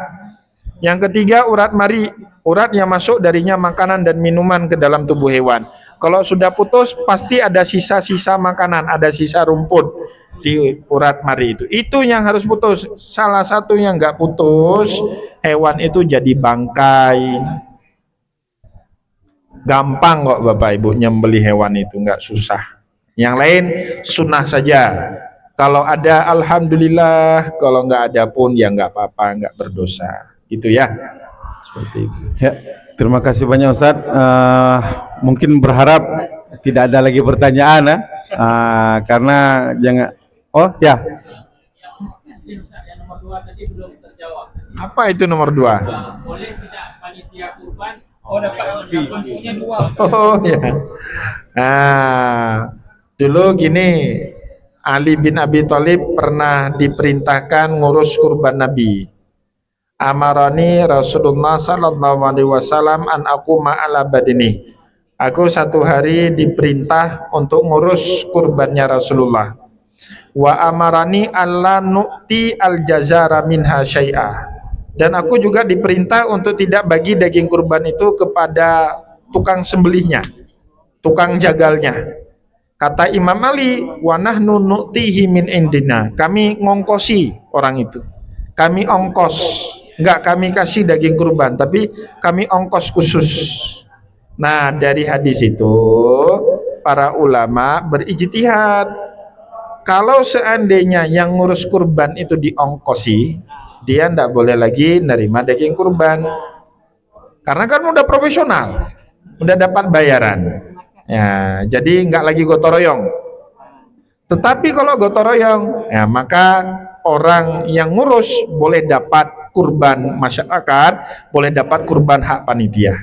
Yang ketiga urat mari, urat yang masuk darinya makanan dan minuman ke dalam tubuh hewan. Kalau sudah putus pasti ada sisa-sisa makanan, ada sisa rumput di urat mari itu. Itu yang harus putus. Salah satu yang nggak putus, hewan itu jadi bangkai. Gampang kok Bapak Ibu nyembelih hewan itu, nggak susah. Yang lain sunnah saja. Kalau ada alhamdulillah, kalau nggak ada pun ya nggak apa-apa, nggak berdosa. Gitu ya. Seperti itu. Ya, terima kasih banyak Ustadz. Mungkin berharap tidak ada lagi pertanyaan karena jangan. Oh ya. Yang nomor 2 tadi belum terjawab. Apa itu nomor 2? Boleh tidak panitia kurban? Oh, dapat punya 2. Oh ya. Nah, dulu gini, Ali bin Abi Thalib pernah diperintahkan ngurus kurban Nabi. Amarani Rasulullah sallallahu alaihi wasallam an aquma ala badini. Aku satu hari diperintah untuk ngurus kurbannya Rasulullah. Wa amarani alla nu'ti al jazara minha syai'ah. Dan aku juga diperintah untuk tidak bagi daging kurban itu kepada tukang sembelihnya, tukang jagalnya. Kata Imam Ali, wa nahnu nu'tihi min indina. Kami ngongkosi orang itu. Kami ongkos, enggak kami kasih daging kurban, tapi kami ongkos khusus. Nah, dari hadis itu para ulama berijtihad. Kalau seandainya yang ngurus kurban itu diongkosi, dia ndak boleh lagi nerima daging kurban. Karena kan udah profesional, udah dapat bayaran. Ya, jadi nggak lagi gotong royong. Tetapi kalau gotong royong, ya maka orang yang ngurus boleh dapat kurban masyarakat, boleh dapat kurban hak panitia.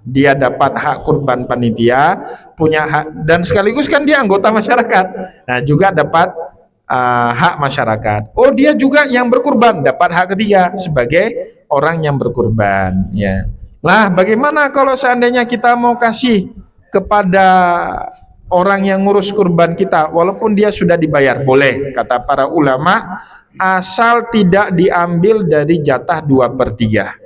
Dia dapat hak kurban panitia, punya hak, dan sekaligus kan dia anggota masyarakat. Nah, juga dapat hak masyarakat. Oh, dia juga yang berkurban, dapat hak ketiga sebagai orang yang berkurban. Ya. Lah, bagaimana kalau seandainya kita mau kasih kepada orang yang ngurus kurban kita, walaupun dia sudah dibayar? Boleh, kata para ulama, asal tidak diambil dari jatah 2/3.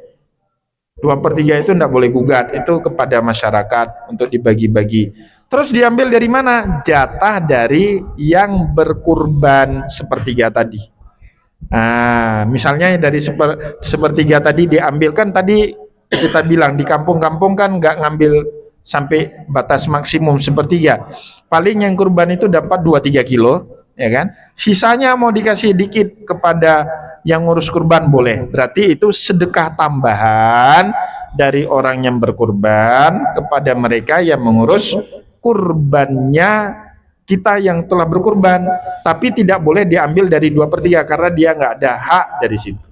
2/3 itu tidak boleh gugat, itu kepada masyarakat untuk dibagi-bagi. Terus diambil dari mana? Jatah dari yang berkurban sepertiga tadi. Nah, misalnya dari sepertiga tadi diambilkan, tadi kita bilang di kampung-kampung kan nggak ngambil sampai batas maksimum sepertiga. Paling yang kurban itu dapat 2-3 kilo, ya kan? Sisanya mau dikasih dikit kepada yang ngurus kurban boleh. Berarti itu sedekah tambahan dari orang yang berkurban kepada mereka yang mengurus kurbannya kita yang telah berkurban. Tapi tidak boleh diambil dari 2/3 karena dia nggak ada hak dari situ.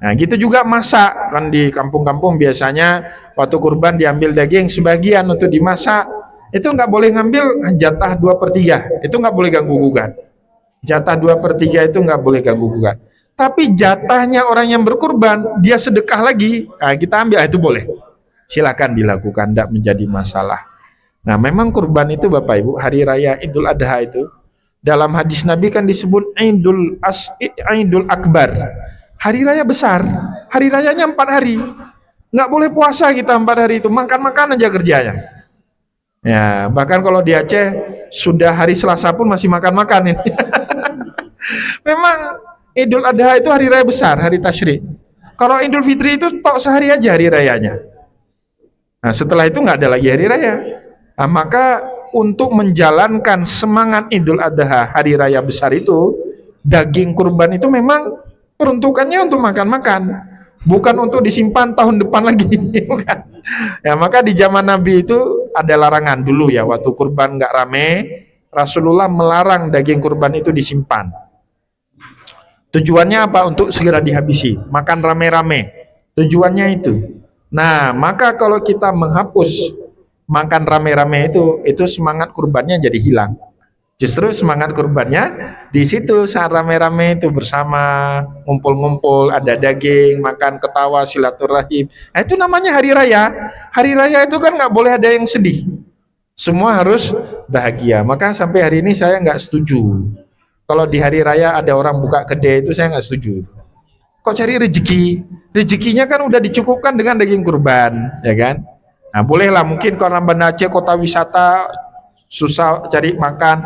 Nah, gitu juga masak, kan di kampung-kampung biasanya waktu kurban diambil daging sebagian untuk dimasak. Itu nggak boleh ngambil jatah 2/3, itu nggak boleh ganggu gugat. Jatah 2/3 itu nggak boleh ganggu gugat. Tapi jatahnya orang yang berkurban, dia sedekah lagi, nah kita ambil, itu boleh. Silakan dilakukan, tidak menjadi masalah. Nah, memang kurban itu Bapak Ibu, hari raya Idul Adha itu, dalam hadis Nabi kan disebut Idul Akbar. Hari raya besar, hari rayanya 4 hari. Nggak boleh puasa kita 4 hari itu, makan-makan aja kerjanya. Ya, bahkan kalau di Aceh sudah hari Selasa pun masih makan-makan ini. Memang Idul Adha itu hari raya besar, hari tasyrik. Kalau Idul Fitri itu tok sehari aja hari rayanya. Nah, setelah itu nggak ada lagi hari raya. Nah, maka untuk menjalankan semangat Idul Adha, hari raya besar itu, daging kurban itu memang peruntukannya untuk makan-makan, bukan untuk disimpan tahun depan lagi. Bukan. Ya, maka di zaman Nabi itu ada larangan dulu ya, waktu kurban nggak rame, Rasulullah melarang daging kurban itu disimpan. Tujuannya apa? Untuk segera dihabisi, makan rame-rame. Tujuannya itu. Nah, maka kalau kita menghapus makan rame-rame itu semangat kurbannya jadi hilang. Justru semangat kurbannya di situ saat rame-rame itu bersama, ngumpul-ngumpul, ada daging, makan, ketawa, silaturahim. Nah, itu namanya hari raya. Hari raya itu kan nggak boleh ada yang sedih. Semua harus bahagia. Maka sampai hari ini saya nggak setuju. Kalau di hari raya ada orang buka kedai itu saya nggak setuju. Kok cari rezeki? Rezekinya kan udah dicukupkan dengan daging kurban, ya kan? Nah, bolehlah mungkin karena Banda Aceh kota wisata, susah cari makan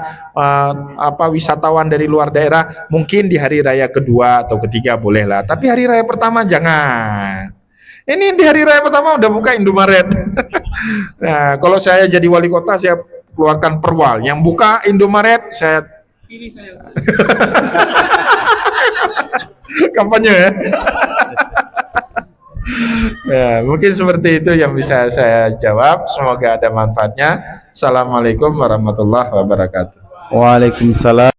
wisatawan dari luar daerah, mungkin di hari raya kedua atau ketiga bolehlah, tapi hari raya pertama jangan. Ini di hari raya pertama udah buka Indomaret. Nah, kalau saya jadi wali kota, saya keluarkan perwal yang buka Indomaret, saya Pilih saya. kampanye ya. Ya, mungkin seperti itu yang bisa saya jawab. Semoga ada manfaatnya. Assalamualaikum warahmatullahi wabarakatuh. Waalaikumsalam.